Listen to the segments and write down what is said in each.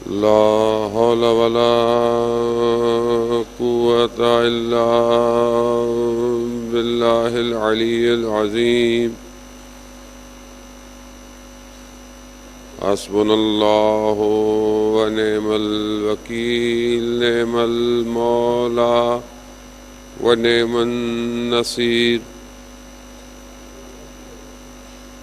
لا حول ولا قوة إلا بالله العلي العظيم حسبنا الله ونعم الوكيل نعم المولى ونعم النصير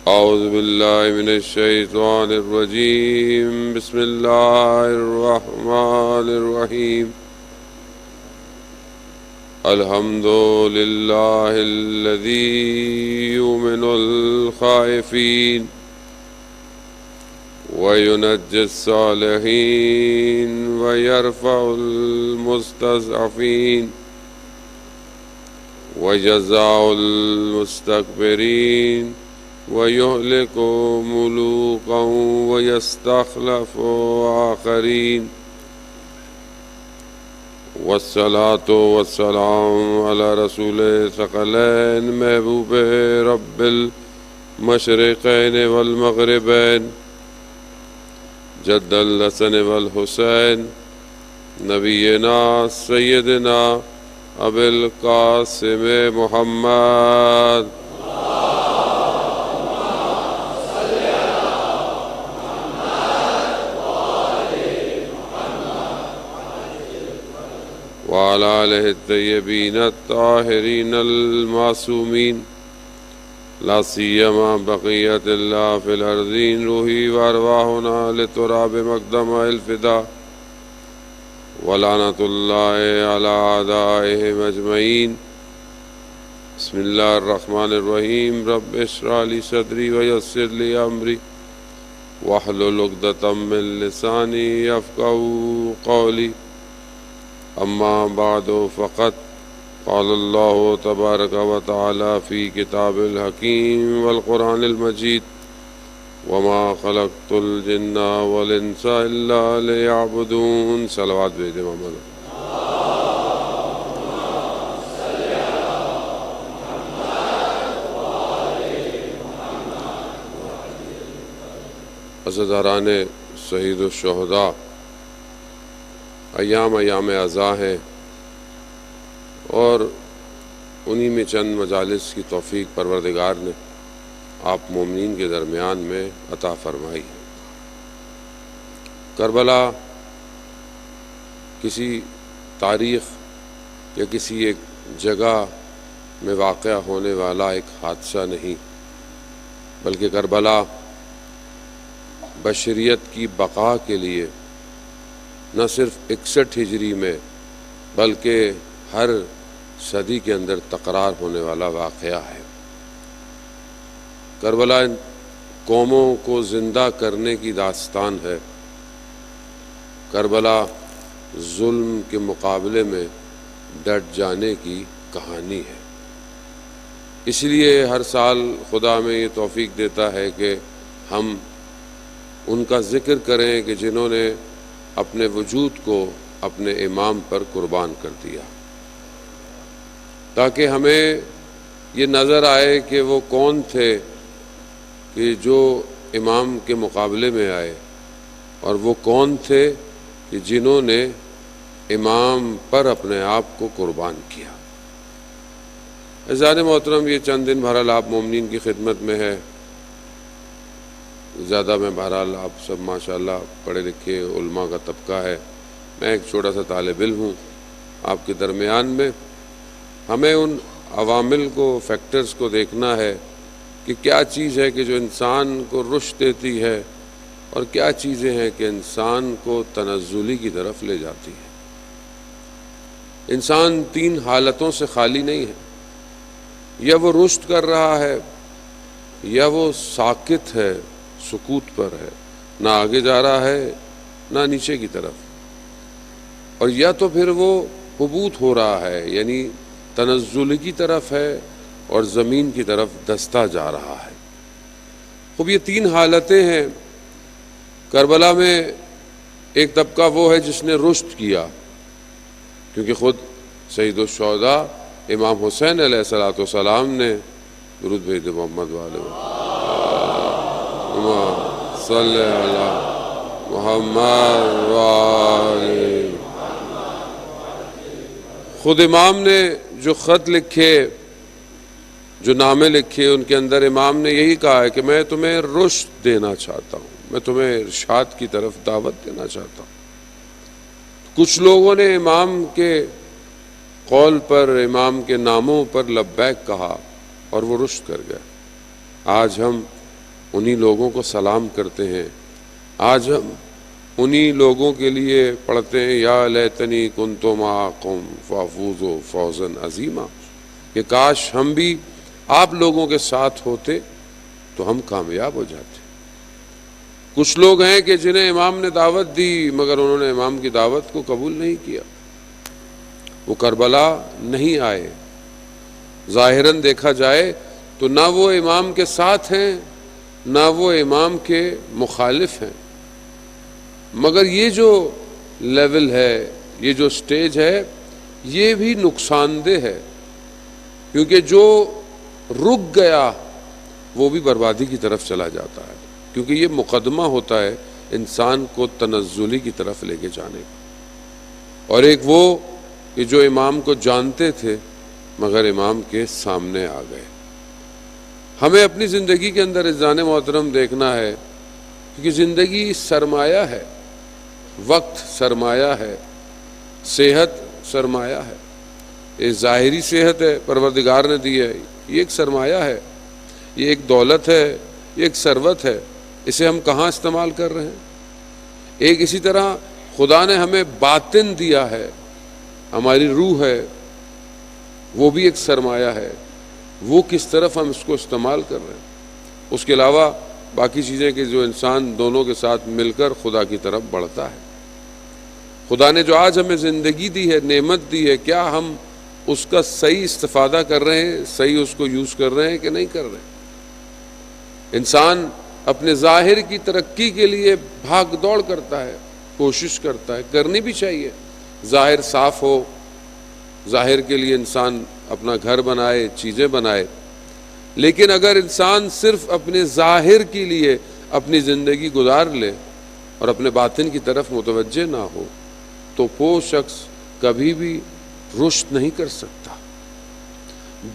أعوذ بالله من الشيطان الرجيم بسم الله الرحمن الرحيم الحمد لله الذي يؤمن الخائفين وينجي الصالحين ويرفع المستضعفين ويجزع المستكبرين ويهلك ملوكا ويستخلف آخرين والصلاة والسلام على رسول ثقلين محبوب رب المشرقين والمغربين جد الحسن والحسين نبينا سيدنا أبي القاسم محمد وعلى آله الطيبين الطاهرين المعصومين لا سيما بقية الله في الأرضين روحي وأرواحنا لتراب مقدم الفداء ولعنة الله على أعدائهم أجمعين بسم الله الرحمن الرحيم رب اشرح لي صدري ويسر لي أمري واحلل عقدة من لساني يفقهوا قولي أما بعد فقد قال الله تبارك وتعالى في كتاب الحكيم والقرآن المجيد وما خلقت الجن والإنس إلا ليعبدون صلوات بيد محمد عزاداران شہید الشہداء ایام عزا ہیں اور انہی میں چند مجالس کی توفیق پروردگار نے آپ مومنین کے درمیان میں عطا فرمائی ہے۔ کربلا کسی تاریخ یا کسی ایک جگہ میں واقع ہونے والا ایک حادثہ نہیں، بلکہ کربلا بشریت کی بقا کے لیے نہ صرف 61 ہجری میں بلکہ ہر صدی کے اندر تکرار ہونے والا واقعہ ہے۔ کربلا قوموں کو زندہ کرنے کی داستان ہے۔ کربلا ظلم کے مقابلے میں ڈٹ جانے کی کہانی ہے۔ اس لیے ہر سال خدا میں یہ توفیق دیتا ہے کہ ہم ان کا ذکر کریں کہ جنہوں نے اپنے وجود کو اپنے امام پر قربان کر دیا، تاکہ ہمیں یہ نظر آئے کہ وہ کون تھے کہ جو امام کے مقابلے میں آئے، اور وہ کون تھے کہ جنہوں نے امام پر اپنے آپ کو قربان کیا۔ عزیزان محترم، یہ چند دن بہرحال آپ مومنین کی خدمت میں ہے۔ زیادہ میں بہرحال آپ سب ماشاءاللہ پڑھے لکھے علماء کا طبقہ ہے، میں ایک چھوٹا سا طالب علم ہوں آپ کے درمیان میں۔ ہمیں ان عوامل کو، فیکٹرز کو دیکھنا ہے کہ کیا چیز ہے کہ جو انسان کو رشد دیتی ہے، اور کیا چیزیں ہیں کہ انسان کو تنزلی کی طرف لے جاتی ہے۔ انسان 3 حالتوں سے خالی نہیں ہے، یا وہ رشد کر رہا ہے، یا وہ ساکت ہے، سکوت پر ہے، نہ آگے جا رہا ہے نہ نیچے کی طرف، اور یا تو پھر وہ حبوط ہو رہا ہے، یعنی تنزل کی طرف ہے اور زمین کی طرف دستہ جا رہا ہے۔ خوب یہ 3 حالتیں ہیں۔ کربلا میں ایک طبقہ وہ ہے جس نے رشد کیا، کیونکہ خود سید الشہداء امام حسین علیہ السلام نے درود بھیج دے محمد والے صلی اللہ محمد وآل خود امام نے جو خط لکھے، جو نامے لکھے، ان کے اندر امام نے یہی کہا ہے کہ میں تمہیں رشد دینا چاہتا ہوں، میں تمہیں ارشاد کی طرف دعوت دینا چاہتا ہوں۔ کچھ لوگوں نے امام کے قول پر، امام کے ناموں پر لبیک کہا اور وہ رشد کر گئے۔ آج ہم انہی لوگوں کو سلام کرتے ہیں، آج ہم انہی لوگوں کے لیے پڑھتے ہیں یا لیتنی کنت معکم فافوز فوزا عظیما، کہ کاش ہم بھی آپ لوگوں کے ساتھ ہوتے تو ہم کامیاب ہو جاتے۔ کچھ لوگ ہیں کہ جنہیں امام نے دعوت دی مگر انہوں نے امام کی دعوت کو قبول نہیں کیا، وہ کربلا نہیں آئے۔ ظاہراً دیکھا جائے تو نہ وہ امام کے ساتھ ہیں نہ وہ امام کے مخالف ہیں، مگر یہ جو لیول ہے، یہ جو سٹیج ہے، یہ بھی نقصان دہ ہے، کیونکہ جو رک گیا وہ بھی بربادی کی طرف چلا جاتا ہے، کیونکہ یہ مقدمہ ہوتا ہے انسان کو تنزلی کی طرف لے کے جانے کا۔ اور ایک وہ کہ جو امام کو جانتے تھے مگر امام کے سامنے آ گئے۔ ہمیں اپنی زندگی کے اندر عزیزان محترم دیکھنا ہے، کیونکہ زندگی سرمایہ ہے، وقت سرمایہ ہے، صحت سرمایہ ہے۔ یہ ظاہری صحت ہے پروردگار نے دی ہے، یہ ایک سرمایہ ہے، یہ ایک دولت ہے، یہ ایک ثروت ہے، اسے ہم کہاں استعمال کر رہے ہیں؟ ایک اسی طرح خدا نے ہمیں باطن دیا ہے، ہماری روح ہے، وہ بھی ایک سرمایہ ہے، وہ کس طرف ہم اس کو استعمال کر رہے ہیں۔ اس کے علاوہ باقی چیزیں کہ جو انسان دونوں کے ساتھ مل کر خدا کی طرف بڑھتا ہے۔ خدا نے جو آج ہمیں زندگی دی ہے، نعمت دی ہے، کیا ہم اس کا صحیح استفادہ کر رہے ہیں، صحیح اس کو یوز کر رہے ہیں کہ نہیں کر رہے ہیں؟ انسان اپنے ظاہر کی ترقی کے لیے بھاگ دوڑ کرتا ہے، کوشش کرتا ہے، کرنی بھی چاہیے، ظاہر صاف ہو، ظاہر کے لیے انسان اپنا گھر بنائے، چیزیں بنائے، لیکن اگر انسان صرف اپنے ظاہر کے لیے اپنی زندگی گزار لے اور اپنے باطن کی طرف متوجہ نہ ہو تو وہ شخص کبھی بھی رشد نہیں کر سکتا۔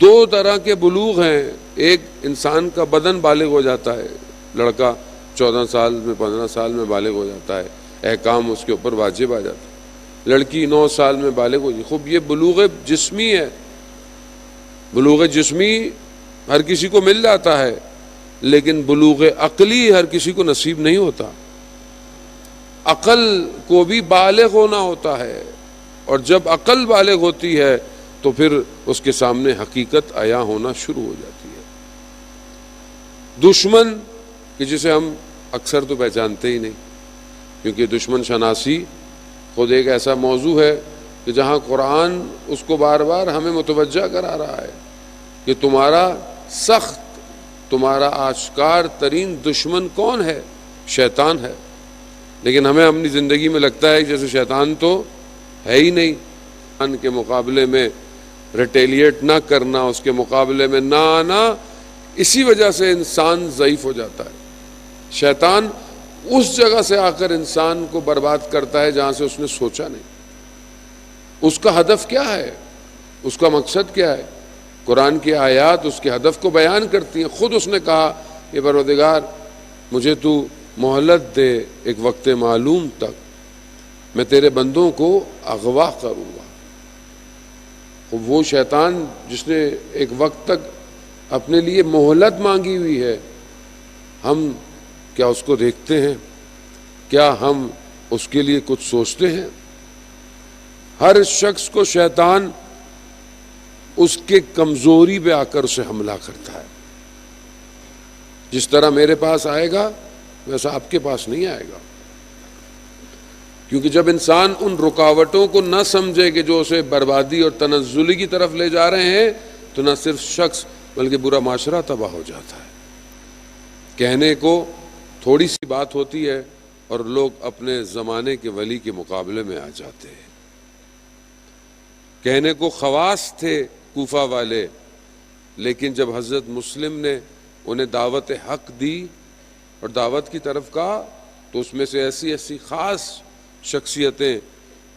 دو طرح کے بلوغ ہیں، ایک انسان کا بدن بالغ ہو جاتا ہے، لڑکا 14 سال میں 15 سال میں بالغ ہو جاتا ہے، احکام اس کے اوپر واجب آ جاتا ہے، لڑکی 9 سال میں بالغ ہو جاتی ہے۔ خوب یہ بلوغ جسمی ہے، بلوغ جسمی ہر کسی کو مل جاتا ہے، لیکن بلوغ عقلی ہر کسی کو نصیب نہیں ہوتا۔ عقل کو بھی بالغ ہونا ہوتا ہے، اور جب عقل بالغ ہوتی ہے تو پھر اس کے سامنے حقیقت عیاں ہونا شروع ہو جاتی ہے۔ دشمن کہ جسے ہم اکثر تو پہچانتے ہی نہیں، کیونکہ دشمن شناسی خود ایک ایسا موضوع ہے کہ جہاں قرآن اس کو بار بار ہمیں متوجہ کرا رہا ہے کہ تمہارا سخت، تمہارا آشکار ترین دشمن کون ہے؟ شیطان ہے۔ لیکن ہمیں اپنی زندگی میں لگتا ہے جیسے شیطان تو ہے ہی نہیں، ان کے مقابلے میں ریٹیلیٹ نہ کرنا، اس کے مقابلے میں نہ آنا، اسی وجہ سے انسان ضعیف ہو جاتا ہے۔ شیطان اس جگہ سے آ کر انسان کو برباد کرتا ہے جہاں سے اس نے سوچا نہیں۔ اس کا ہدف کیا ہے؟ اس کا مقصد کیا ہے؟ قرآن کی آیات اس کے ہدف کو بیان کرتی ہیں۔ خود اس نے کہا کہ پروردگار مجھے تو مہلت دے ایک وقت معلوم تک، میں تیرے بندوں کو اغوا کروں گا۔ وہ شیطان جس نے ایک وقت تک اپنے لیے مہلت مانگی ہوئی ہے، ہم کیا اس کو دیکھتے ہیں؟ کیا ہم اس کے لیے کچھ سوچتے ہیں؟ ہر شخص کو شیطان اس کے کمزوری پہ آ کر اسے حملہ کرتا ہے۔ جس طرح میرے پاس آئے گا ویسا آپ کے پاس نہیں آئے گا، کیونکہ جب انسان ان رکاوٹوں کو نہ سمجھے کہ جو اسے بربادی اور تنزلی کی طرف لے جا رہے ہیں، تو نہ صرف شخص بلکہ پورا معاشرہ تباہ ہو جاتا ہے۔ کہنے کو تھوڑی سی بات ہوتی ہے اور لوگ اپنے زمانے کے ولی کے مقابلے میں آ جاتے ہیں۔ کہنے کو خواص تھے کوفہ والے، لیکن جب حضرت مسلم نے انہیں دعوت حق دی اور دعوت کی طرف کہا تو اس میں سے ایسی ایسی خاص شخصیتیں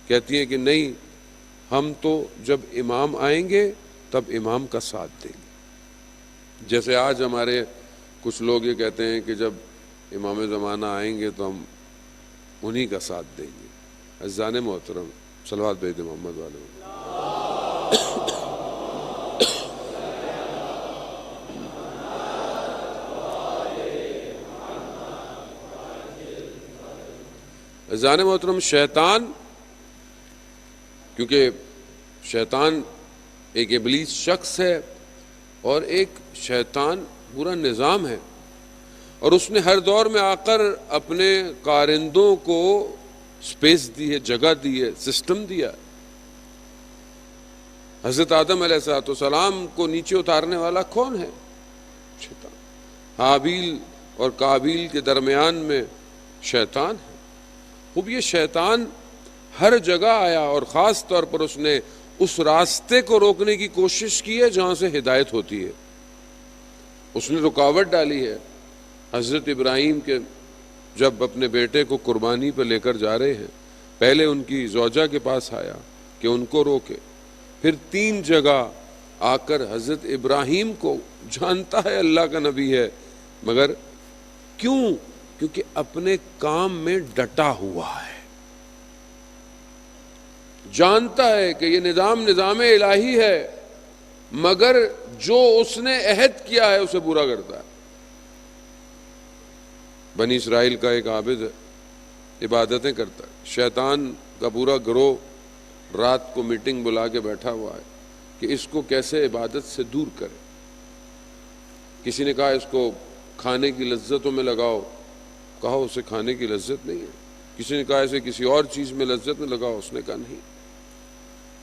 کہتی ہیں کہ نہیں، ہم تو جب امام آئیں گے تب امام کا ساتھ دیں گے۔ جیسے آج ہمارے کچھ لوگ یہ کہتے ہیں کہ جب امام زمانہ آئیں گے تو ہم انہی کا ساتھ دیں گے۔ عزیزان محترم، صلوات بھیج محمد والے۔ عزیزان محترم، شیطان، کیونکہ شیطان ایک ابلیس شخص ہے اور ایک شیطان پورا نظام ہے، اور اس نے ہر دور میں آ کر اپنے کارندوں کو سپیس دی ہے، جگہ دی ہے، سسٹم دیا۔ حضرت آدم علیہ السلام کو نیچے اتارنے والا کون ہے؟ شیطان۔ حابیل اور قابیل کے درمیان میں شیطان ہے۔ خوب یہ شیطان ہر جگہ آیا اور خاص طور پر اس نے اس راستے کو روکنے کی کوشش کی ہے جہاں سے ہدایت ہوتی ہے۔ اس نے رکاوٹ ڈالی ہے۔ حضرت ابراہیم کے جب اپنے بیٹے کو قربانی پہ لے کر جا رہے ہیں، پہلے ان کی زوجہ کے پاس آیا کہ ان کو روکے، پھر 3 جگہ آ کر حضرت ابراہیم کو، جانتا ہے اللہ کا نبی ہے، مگر کیوں؟ کیونکہ اپنے کام میں ڈٹا ہوا ہے، جانتا ہے کہ یہ نظام الہی ہے، مگر جو اس نے عہد کیا ہے اسے پورا کرتا ہے۔ بنی اسرائیل کا ایک عابد ہے، عبادتیں کرتا ہے، شیطان کا پورا گروہ رات کو میٹنگ بلا کے بیٹھا ہوا ہے کہ اس کو کیسے عبادت سے دور کرے۔ کسی نے کہا اس کو کھانے کی لذتوں میں لگاؤ، کہا اسے کھانے کی لذت نہیں ہے۔ کسی نے کہا اسے کسی اور چیز میں لذت میں لگاؤ، اس نے کہا نہیں۔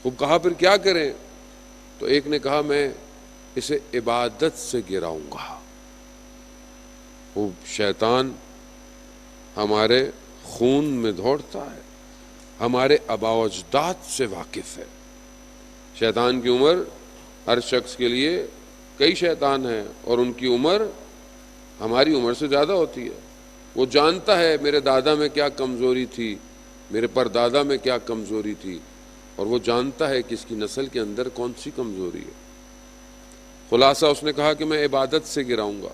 خوب کہا پھر کیا کریں؟ تو ایک نے کہا میں اسے عبادت سے گراؤں گا۔ خوب شیطان ہمارے خون میں دوڑتا ہے، ہمارے آباء و اجداد سے واقف ہے۔ شیطان کی عمر ہر شخص کے لیے کئی شیطان ہیں، اور ان کی عمر ہماری عمر سے زیادہ ہوتی ہے۔ وہ جانتا ہے میرے دادا میں کیا کمزوری تھی، میرے پردادا میں کیا کمزوری تھی، اور وہ جانتا ہے کہ اس کی نسل کے اندر کون سی کمزوری ہے۔ خلاصہ اس نے کہا کہ میں عبادت سے گراؤں گا۔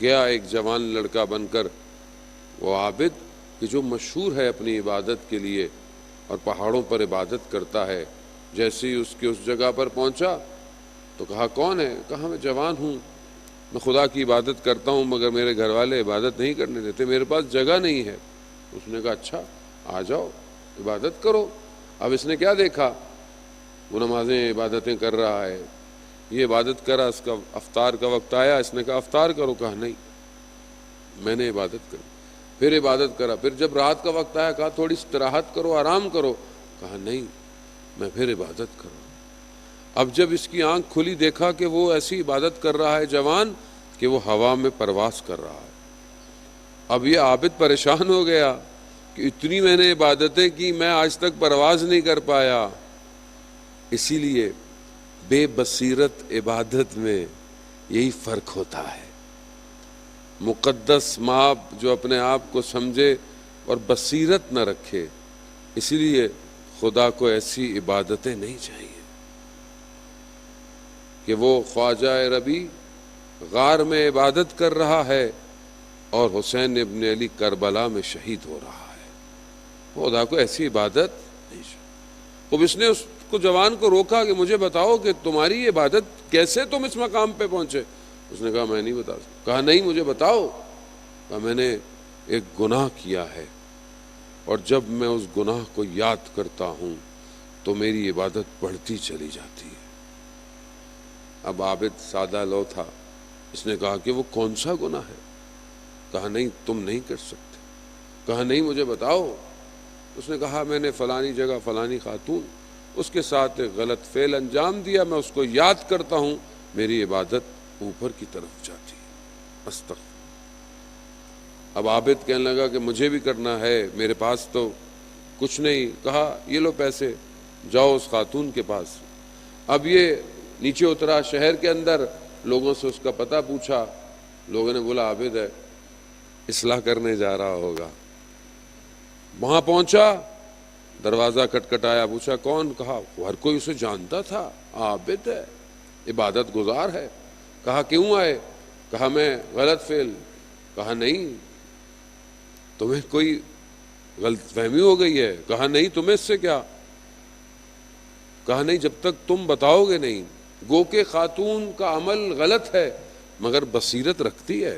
گیا ایک جوان لڑکا بن کر، وہ عابد کہ جو مشہور ہے اپنی عبادت کے لیے اور پہاڑوں پر عبادت کرتا ہے، جیسے ہی اس کے اس جگہ پر پہنچا تو کہا کون ہے؟ کہا میں جوان ہوں، میں خدا کی عبادت کرتا ہوں، مگر میرے گھر والے عبادت نہیں کرنے دیتے، میرے پاس جگہ نہیں ہے۔ اس نے کہا اچھا آ جاؤ عبادت کرو۔ اب اس نے کیا دیکھا؟ وہ نمازیں عبادتیں کر رہا ہے، یہ عبادت کرا، اس کا افطار کا وقت آیا، اس نے کہا افطار کرو، کہا نہیں میں نے عبادت کری۔ پھر عبادت کرا، پھر جب رات کا وقت آیا کہا تھوڑی استراحت کرو، آرام کرو، کہا نہیں میں پھر عبادت کروں۔ اب جب اس کی آنکھ کھلی دیکھا کہ وہ ایسی عبادت کر رہا ہے جوان کہ وہ ہوا میں پرواز کر رہا ہے۔ اب یہ عابد پریشان ہو گیا کہ اتنی میں نے عبادتیں کی، میں آج تک پرواز نہیں کر پایا۔ اسی لیے بے بصیرت عبادت میں یہی فرق ہوتا ہے۔ مقدس ماب جو اپنے آپ کو سمجھے اور بصیرت نہ رکھے، اسی لیے خدا کو ایسی عبادتیں نہیں چاہیے کہ وہ خواجہ ربی غار میں عبادت کر رہا ہے اور حسین ابن علی کربلا میں شہید ہو رہا ہے۔ خدا کو ایسی عبادت نہیں چاہیے۔ اب اس نے اس کو جوان کو روکا کہ مجھے بتاؤ کہ تمہاری عبادت کیسے تم اس مقام پہ پہنچے؟ اس نے کہا میں نہیں بتا سکتا۔ کہا نہیں مجھے بتاؤ۔ کہا میں نے ایک گناہ کیا ہے، اور جب میں اس گناہ کو یاد کرتا ہوں تو میری عبادت بڑھتی چلی جاتی ہے۔ اب عابد سادہ لو تھا، اس نے کہا کہ وہ کون سا گناہ ہے؟ کہا نہیں تم نہیں کر سکتے۔ کہا نہیں مجھے بتاؤ۔ اس نے کہا میں نے فلانی جگہ فلانی خاتون اس کے ساتھ ایک غلط فعل انجام دیا، میں اس کو یاد کرتا ہوں میری عبادت اوپر کی طرف جاتی ہے۔ استغفر۔ اب عابد کہنے لگا کہ مجھے بھی کرنا ہے، میرے پاس تو کچھ نہیں۔ کہا یہ لو پیسے، جاؤ اس خاتون کے پاس۔ اب یہ نیچے اترا شہر کے اندر، لوگوں سے اس کا پتہ پوچھا، لوگوں نے بولا عابد ہے، اصلاح کرنے جا رہا ہوگا۔ وہاں پہنچا، دروازہ کٹکھٹایا، پوچھا کون؟ کہا ہر کوئی اسے جانتا تھا، عابد ہے، عبادت گزار ہے۔ کہا کیوں آئے؟ کہا میں غلط فعل۔ کہا نہیں، تمہیں کوئی غلط فہمی ہو گئی ہے۔ کہا نہیں، تمہیں اس سے کیا؟ کہا نہیں، جب تک تم بتاؤ گے نہیں۔ گو کہ خاتون کا عمل غلط ہے مگر بصیرت رکھتی ہے،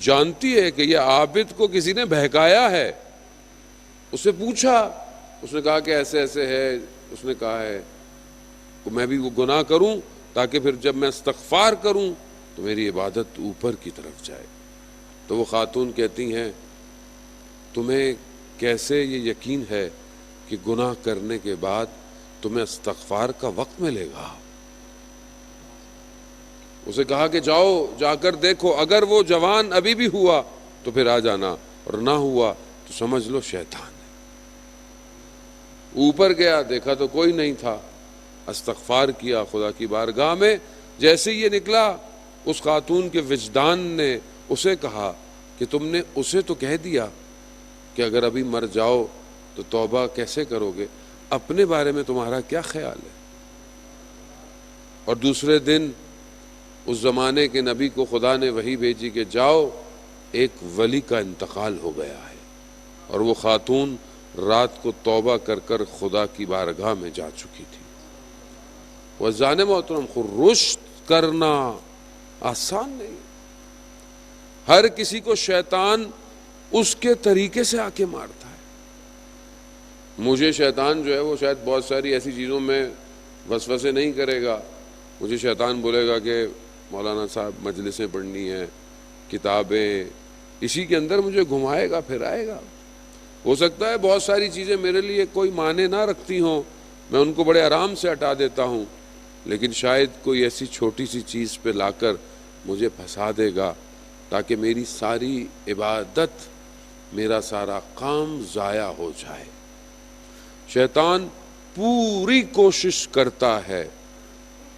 جانتی ہے کہ یہ عابد کو کسی نے بہکایا ہے۔ اسے پوچھا، اس نے کہا کہ ایسے ایسے ہے۔ اس نے کہا ہے کہ میں بھی وہ گناہ کروں تاکہ پھر جب میں استغفار کروں تو میری عبادت اوپر کی طرف جائے۔ تو وہ خاتون کہتی ہیں تمہیں کیسے یہ یقین ہے کہ گناہ کرنے کے بعد تمہیں استغفار کا وقت ملے گا؟ اسے کہا کہ جاؤ، جا کر دیکھو، اگر وہ جوان ابھی بھی ہوا تو پھر آ جانا، اور نہ ہوا تو سمجھ لو شیطان ہے۔ اوپر گیا، دیکھا تو کوئی نہیں تھا، استغفار کیا خدا کی بارگاہ میں۔ جیسے یہ نکلا، اس خاتون کے وجدان نے اسے کہا کہ تم نے اسے تو کہہ دیا کہ اگر ابھی مر جاؤ تو توبہ کیسے کرو گے، اپنے بارے میں تمہارا کیا خیال ہے؟ اور دوسرے دن اس زمانے کے نبی کو خدا نے وحی بھیجی کہ جاؤ، ایک ولی کا انتقال ہو گیا ہے، اور وہ خاتون رات کو توبہ کر کر خدا کی بارگاہ میں جا چکی تھی۔ وزان محترم، رشد کرنا آسان نہیں، ہر کسی کو شیطان اس کے طریقے سے آ کے مارتا ہے۔ مجھے شیطان جو ہے وہ شاید بہت ساری ایسی چیزوں میں وسوسے نہیں کرے گا۔ مجھے شیطان بولے گا کہ مولانا صاحب مجلسیں پڑھنی ہیں، کتابیں، اسی کے اندر مجھے گھمائے گا، پھرائے گا۔ ہو سکتا ہے بہت ساری چیزیں میرے لیے کوئی معنی نہ رکھتی ہوں، میں ان کو بڑے آرام سے ہٹا دیتا ہوں، لیکن شاید کوئی ایسی چھوٹی سی چیز پہ لا کر مجھے پھنسا دے گا تاکہ میری ساری عبادت، میرا سارا کام ضائع ہو جائے۔ شیطان پوری کوشش کرتا ہے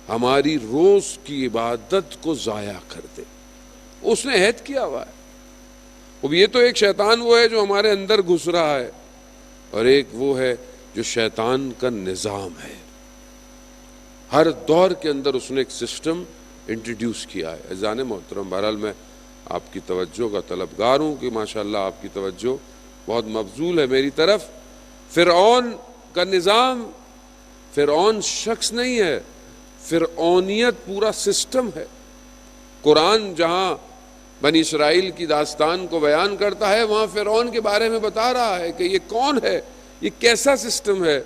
ہماری روز کی عبادت کو ضائع کر دے۔ اس نے عہد کیا ہوا ہے۔ اب یہ تو ایک شیطان وہ ہے جو ہمارے اندر گھس رہا ہے، اور ایک وہ ہے جو شیطان کا نظام ہے۔ ہر دور کے اندر اس نے ایک سسٹم انٹروڈیوس کیا ہے۔ عزیزان محترم، بہرحال میں آپ کی توجہ کا طلبگار ہوں کہ ماشاءاللہ آپ کی توجہ بہت مبذول ہے میری طرف۔ فرعون کا نظام، فرعون شخص نہیں ہے، فرعونیت پورا سسٹم ہے۔ قرآن جہاں بنی اسرائیل کی داستان کو بیان کرتا ہے، وہاں فرعون کے بارے میں بتا رہا ہے کہ یہ کون ہے، یہ کیسا سسٹم ہے۔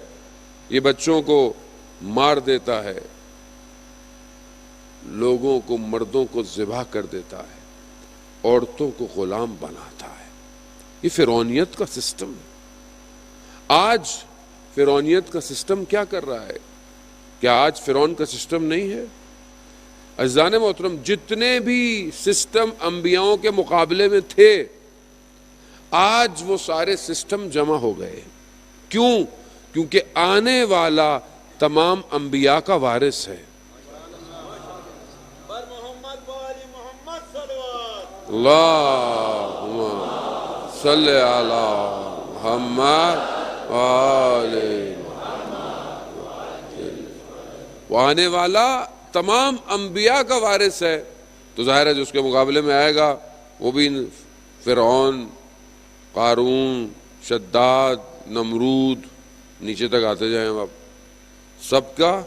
یہ بچوں کو مار دیتا ہے، لوگوں کو، مردوں کو ذبح کر دیتا ہے، عورتوں کو غلام بناتا ہے۔ یہ فرعونیت کا سسٹم ہے۔ آج فرعونیت کا سسٹم کیا کر رہا ہے؟ کیا آج فرعون کا سسٹم نہیں ہے؟ عزیزان محترم، جتنے بھی سسٹم انبیاؤں کے مقابلے میں تھے، آج وہ سارے سسٹم جمع ہو گئے۔ کیوں؟ کیونکہ آنے والا تمام انبیاء کا وارث ہے۔ اللہم صلی علی محمد وآلہ محمد۔ وہ آنے والا تمام انبیاء کا وارث ہے، تو ظاہر ہے جو اس کے مقابلے میں آئے گا وہ بھی فرعون، قارون، شداد، نمرود، نیچے تک آتے جائیں، اب سب کا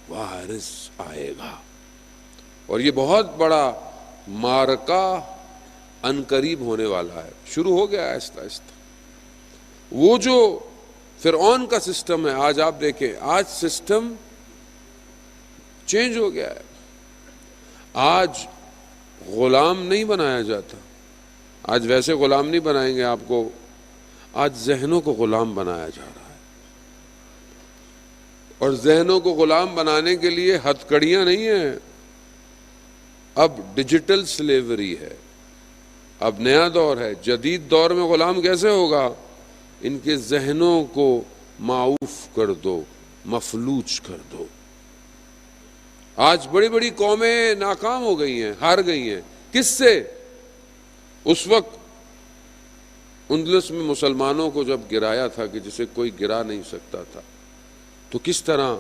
وارث آئے گا۔ اور یہ بہت بڑا معرکہ عنقریب ہونے والا ہے، شروع ہو گیا آہستہ آہستہ۔ وہ جو فرعون کا سسٹم ہے، آج آپ دیکھیں، آج سسٹم چینج ہو گیا ہے۔ آج غلام نہیں بنایا جاتا، آج ویسے غلام نہیں بنائیں گے آپ کو، آج ذہنوں کو غلام بنایا جا رہا ہے۔ اور ذہنوں کو غلام بنانے کے لیے ہتھکڑیاں نہیں ہیں، اب ڈیجیٹل سلیوری ہے، اب نیا دور ہے۔ جدید دور میں غلام کیسے ہوگا؟ ان کے ذہنوں کو معاف کر دو، مفلوج کر دو۔ آج بڑی بڑی قومیں ناکام ہو گئی ہیں، ہار گئی ہیں۔ کس سے؟ اس وقت اندلس میں مسلمانوں کو جب گرایا تھا کہ جسے کوئی گرا نہیں سکتا تھا، تو کس طرح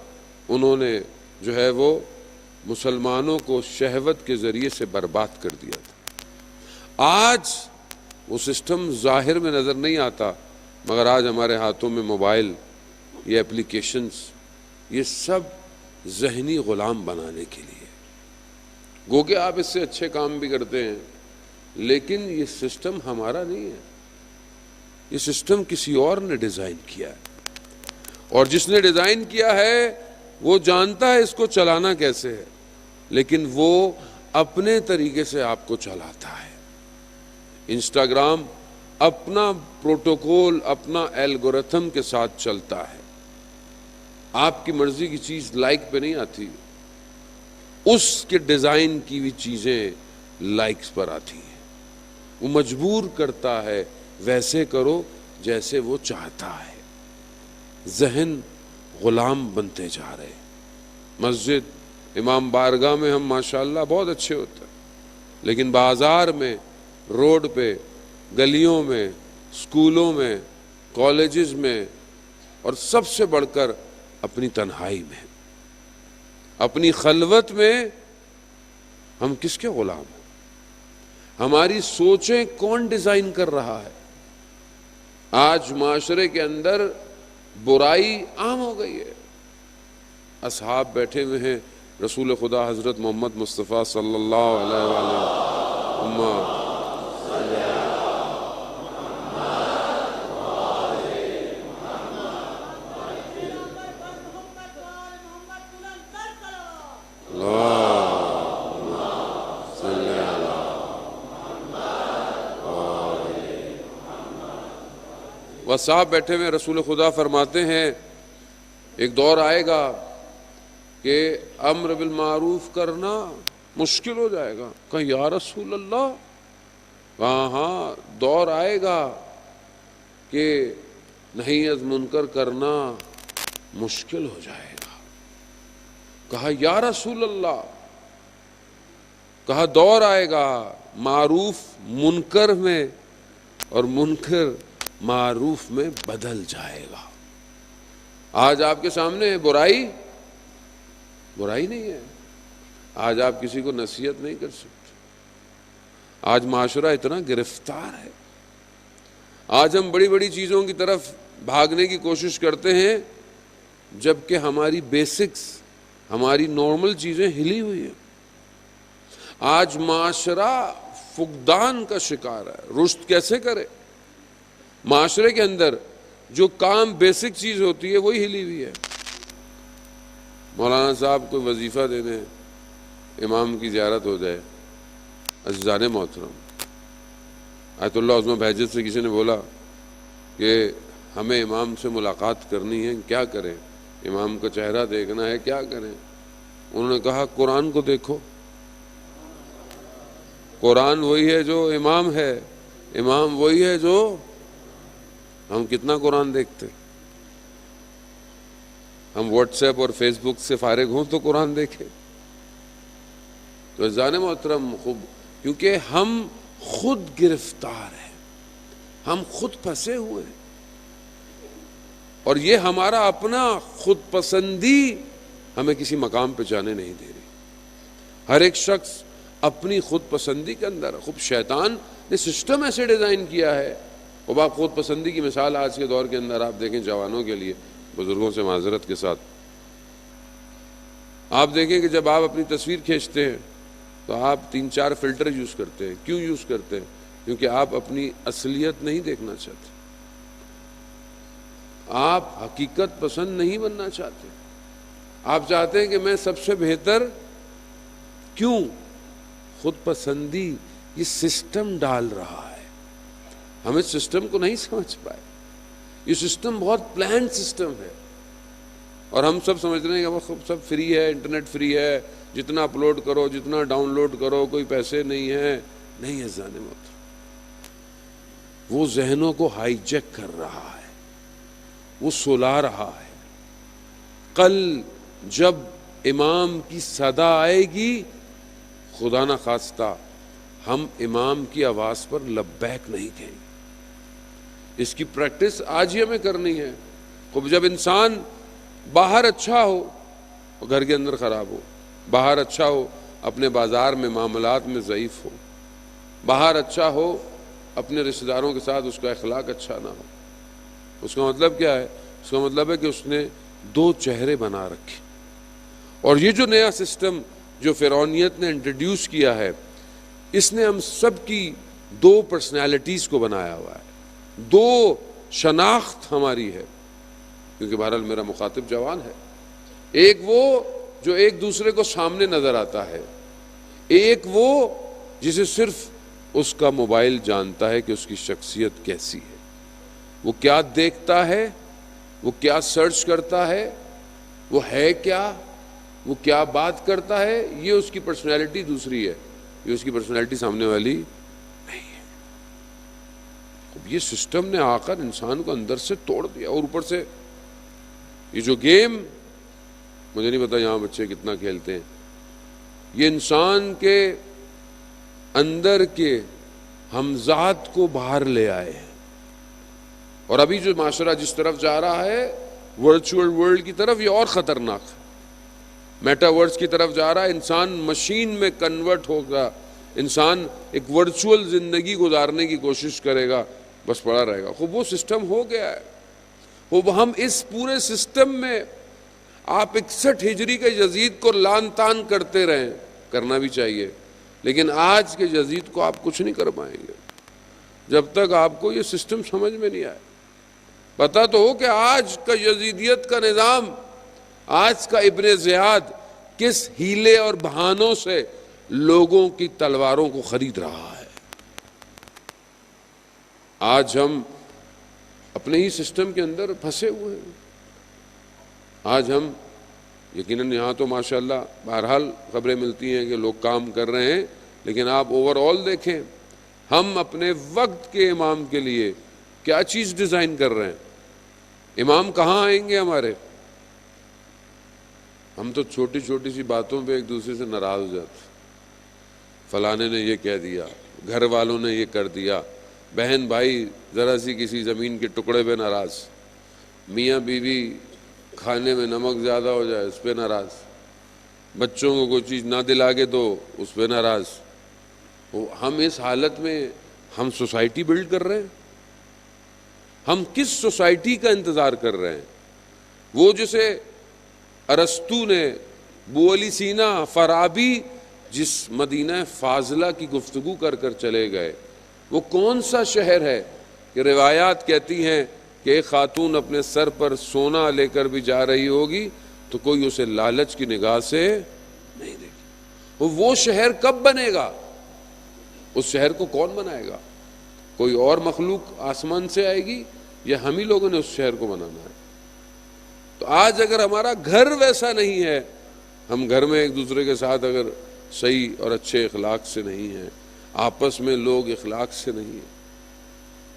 انہوں نے جو ہے وہ مسلمانوں کو شہوت کے ذریعے سے برباد کر دیا تھا۔ آج وہ سسٹم ظاہر میں نظر نہیں آتا، مگر آج ہمارے ہاتھوں میں موبائل، یہ اپلیکیشنز، یہ سب ذہنی غلام بنانے کے لیے، گو کہ آپ اس سے اچھے کام بھی کرتے ہیں، لیکن یہ سسٹم ہمارا نہیں ہے، یہ سسٹم کسی اور نے ڈیزائن کیا ہے، اور جس نے ڈیزائن کیا ہے وہ جانتا ہے اس کو چلانا کیسے ہے، لیکن وہ اپنے طریقے سے آپ کو چلاتا ہے۔ انسٹاگرام اپنا پروٹوکول، اپنا الگورتھم کے ساتھ چلتا ہے، آپ کی مرضی کی چیز لائک پہ نہیں آتی، اس کے ڈیزائن کی ہوئی چیزیں لائکس پر آتی ہیں، وہ مجبور کرتا ہے ویسے کرو جیسے وہ چاہتا ہے۔ ذہن غلام بنتے جا رہے۔ مسجد، امام بارگاہ میں ہم ماشاءاللہ بہت اچھے ہوتے ہیں، لیکن بازار میں، روڈ پہ، گلیوں میں، اسکولوں میں، کالجز میں، اور سب سے بڑھ کر اپنی تنہائی میں، اپنی خلوت میں ہم کس کے غلام ہیں؟ ہماری سوچیں کون ڈیزائن کر رہا ہے؟ آج معاشرے کے اندر برائی عام ہو گئی ہے۔ اصحاب بیٹھے ہوئے ہیں، رسول خدا حضرت محمد مصطفیٰ صلی اللہ علیہ وسلم، صاحب بیٹھے ہوئے، رسول خدا فرماتے ہیں ایک دور آئے گا کہ امر بالمعروف کرنا مشکل ہو جائے گا۔ کہا یا رسول اللہ؟ کہا ہاں، دور آئے گا کہ نہی از منکر کرنا مشکل ہو جائے گا۔ کہا یا رسول اللہ؟ کہا دور آئے گا معروف منکر میں اور منکر معروف میں بدل جائے گا۔ آج آپ کے سامنے ہے برائی، برائی نہیں ہے، آج آپ کسی کو نصیحت نہیں کر سکتے۔ آج معاشرہ اتنا گرفتار ہے، آج ہم بڑی بڑی چیزوں کی طرف بھاگنے کی کوشش کرتے ہیں جبکہ ہماری بیسکس، ہماری نارمل چیزیں ہلی ہوئی ہیں۔ آج معاشرہ فقدان کا شکار ہے، رشد کیسے کرے؟ معاشرے کے اندر جو کام بیسک چیز ہوتی ہے وہی ہلی ہوئی ہے۔ مولانا صاحب کوئی وظیفہ دے دیں، امام کی زیارت ہو جائے۔ عزیزان محترم، آیت اللہ عظمہ بہجت سے کسی نے بولا کہ ہمیں امام سے ملاقات کرنی ہے، کیا کریں؟ امام کا چہرہ دیکھنا ہے، کیا کریں؟ انہوں نے کہا قرآن کو دیکھو، قرآن وہی ہے جو امام ہے، امام وہی ہے جو ہم کتنا قرآن دیکھتے؟ ہم واٹس ایپ اور فیس بک سے فارغ ہوں تو قرآن دیکھیں۔ تو عزیزان محترم، کیونکہ ہم خود گرفتار ہیں، ہم خود پھنسے ہوئے ہیں، اور یہ ہمارا اپنا خود پسندی ہمیں کسی مقام پہ جانے نہیں دے رہی۔ ہر ایک شخص اپنی خود پسندی کے اندر، خود شیطان نے سسٹم ایسے ڈیزائن کیا ہے۔ اب آپ خود پسندی کی مثال آج کے دور کے اندر آپ دیکھیں، جوانوں کے لیے، بزرگوں سے معذرت کے ساتھ، آپ دیکھیں کہ جب آپ اپنی تصویر کھینچتے ہیں تو آپ 3-4 فلٹر یوز کرتے ہیں۔ کیوں یوز کرتے ہیں؟ کیونکہ آپ اپنی اصلیت نہیں دیکھنا چاہتے، آپ حقیقت پسند نہیں بننا چاہتے، آپ چاہتے ہیں کہ میں سب سے بہتر۔ کیوں؟ خود پسندی یہ سسٹم ڈال رہا ہے، ہم اس سسٹم کو نہیں سمجھ پائے۔ یہ سسٹم بہت پلان سسٹم ہے، اور ہم سب سمجھ رہے ہیں کہ وہ سب فری ہے، انٹرنیٹ فری ہے، جتنا اپلوڈ کرو، جتنا ڈاؤن لوڈ کرو، کوئی پیسے نہیں ہے۔ نہیں ہے عزیزان محترم، وہ ذہنوں کو ہائی جیک کر رہا ہے، وہ سلا رہا ہے۔ کل جب امام کی صدا آئے گی، خدا نہ خواستہ ہم امام کی آواز پر لبیک نہیں کہیں گے، اس کی پریکٹس آج ہی ہمیں کرنی ہے۔ خوب جب انسان باہر اچھا ہو اور گھر کے اندر خراب ہو، باہر اچھا ہو اپنے بازار میں معاملات میں ضعیف ہو، باہر اچھا ہو اپنے رشتہ داروں کے ساتھ اس کا اخلاق اچھا نہ ہو، اس کا مطلب کیا ہے؟ اس کا مطلب ہے کہ اس نے دو چہرے بنا رکھے۔ اور یہ جو نیا سسٹم جو فرعونیت نے انٹروڈیوس کیا ہے، اس نے ہم سب کی دو پرسنالٹیز کو بنایا ہوا ہے، دو شناخت ہماری ہے، کیونکہ بہرحال میرا مخاطب جوان ہے۔ ایک وہ جو ایک دوسرے کو سامنے نظر آتا ہے، ایک وہ جسے صرف اس کا موبائل جانتا ہے کہ اس کی شخصیت کیسی ہے، وہ کیا دیکھتا ہے، وہ کیا سرچ کرتا ہے، وہ ہے کیا، وہ کیا بات کرتا ہے، یہ اس کی پرسنالٹی دوسری ہے، یہ اس کی پرسنالٹی سامنے والی نہیں ہے۔ یہ سسٹم نے آ کر انسان کو اندر سے توڑ دیا، اور اوپر سے یہ جو گیم، مجھے نہیں پتا یہاں بچے کتنا کھیلتے ہیں، یہ انسان کے اندر کے ہمزاد کو باہر لے آئے ہیں۔ اور ابھی جو معاشرہ جس طرف جا رہا ہے ورچوئل ورلڈ کی طرف، یہ اور خطرناک ہے، میٹا ورس کی طرف جا رہا ہے، انسان مشین میں کنورٹ ہوگا، انسان ایک ورچوئل زندگی گزارنے کی کوشش کرے گا، بس پڑا رہے گا۔ خوب وہ سسٹم ہو گیا ہے، خوب ہم اس پورے سسٹم میں آپ 61 ہجری کے یزید کو لان تان کرتے رہیں، کرنا بھی چاہیے، لیکن آج کے یزید کو آپ کچھ نہیں کر پائیں گے جب تک آپ کو یہ سسٹم سمجھ میں نہیں آئے۔ پتہ تو ہو کہ آج کا یزیدیت کا نظام، آج کا ابن زیاد کس ہیلے اور بہانوں سے لوگوں کی تلواروں کو خرید رہا ہے۔ آج ہم اپنے ہی سسٹم کے اندر پھنسے ہوئے ہیں۔ آج ہم یقیناً یہاں تو ماشاءاللہ بہرحال خبریں ملتی ہیں کہ لوگ کام کر رہے ہیں، لیکن آپ اوور آل دیکھیں ہم اپنے وقت کے امام کے لیے کیا چیز ڈیزائن کر رہے ہیں۔ امام کہاں آئیں گے ہمارے؟ ہم تو چھوٹی چھوٹی سی باتوں پہ ایک دوسرے سے ناراض ہو جاتے، فلانے نے یہ کہہ دیا، گھر والوں نے یہ کر دیا، بہن بھائی ذرا سی کسی زمین کے ٹکڑے پہ ناراض، میاں بیوی کھانے میں نمک زیادہ ہو جائے اس پہ ناراض، بچوں کو کوئی چیز نہ دلا کے دو اس پہ ناراض۔ ہم اس حالت میں ہم سوسائٹی بلڈ کر رہے ہیں؟ ہم کس سوسائٹی کا انتظار کر رہے ہیں؟ وہ جسے ارسطو نے، ابو علی سینا، فارابی جس مدینہ فاضلہ کی گفتگو کر کر چلے گئے، وہ کون سا شہر ہے کہ روایات کہتی ہیں کہ ایک خاتون اپنے سر پر سونا لے کر بھی جا رہی ہوگی تو کوئی اسے لالچ کی نگاہ سے نہیں دیکھے۔ وہ شہر کب بنے گا؟ اس شہر کو کون بنائے گا؟ کوئی اور مخلوق آسمان سے آئے گی یا ہم ہی لوگوں نے اس شہر کو بنانا ہے؟ تو آج اگر ہمارا گھر ویسا نہیں ہے، ہم گھر میں ایک دوسرے کے ساتھ اگر صحیح اور اچھے اخلاق سے نہیں ہیں، آپس میں لوگ اخلاق سے نہیں ہیں۔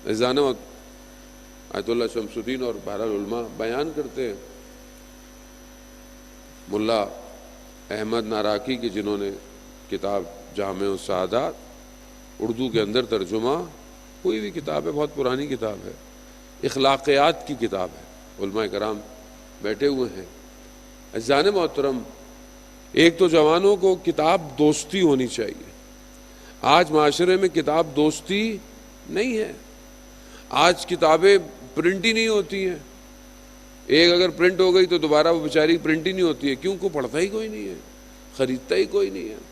ایزان آیت اللہ شمس الدین اور بہرحال علماء بیان کرتے ہیں، ملا احمد ناراکی کی جنہوں نے کتاب جامع السعادات اردو کے اندر ترجمہ، کوئی بھی کتاب ہے، بہت پرانی کتاب ہے، اخلاقیات کی کتاب ہے، علماء کرام بیٹھے ہوئے ہیں۔ عزیزان محترم، ایک تو جوانوں کو کتاب دوستی ہونی چاہیے۔ آج معاشرے میں کتاب دوستی نہیں ہے، آج کتابیں پرنٹ ہی نہیں ہوتی ہیں، ایک اگر پرنٹ ہو گئی تو دوبارہ وہ بیچاری پرنٹ ہی نہیں ہوتی ہے، کیوں؟ کو پڑھتا ہی کوئی نہیں ہے، خریدتا ہی کوئی نہیں ہے۔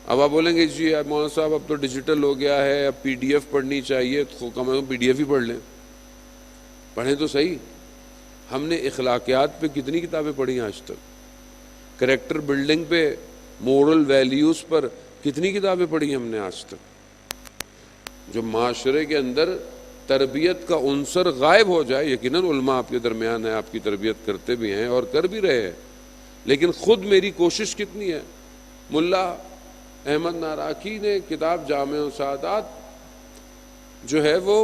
اب آپ بولیں گے جی مولانا صاحب اب تو ڈیجیٹل ہو گیا ہے، اب پی ڈی ایف پڑھنی چاہیے، تو کم از کم پی ڈی ایف ہی پڑھ لیں، پڑھیں تو صحیح۔ ہم نے اخلاقیات پہ کتنی کتابیں پڑھی ہیں آج تک؟ کریکٹر بلڈنگ پہ، مورل ویلیوز پر کتنی کتابیں پڑھی ہیں ہم نے آج تک؟ جو معاشرے کے اندر تربیت کا عنصر غائب ہو جائے، یقیناً علماء آپ کے درمیان ہیں، آپ کی تربیت کرتے بھی ہیں اور کر بھی رہے ہیں، لیکن خود میری کوشش کتنی ہے؟ ملا احمد ناراکی نے کتاب جامع السعادات جو ہے وہ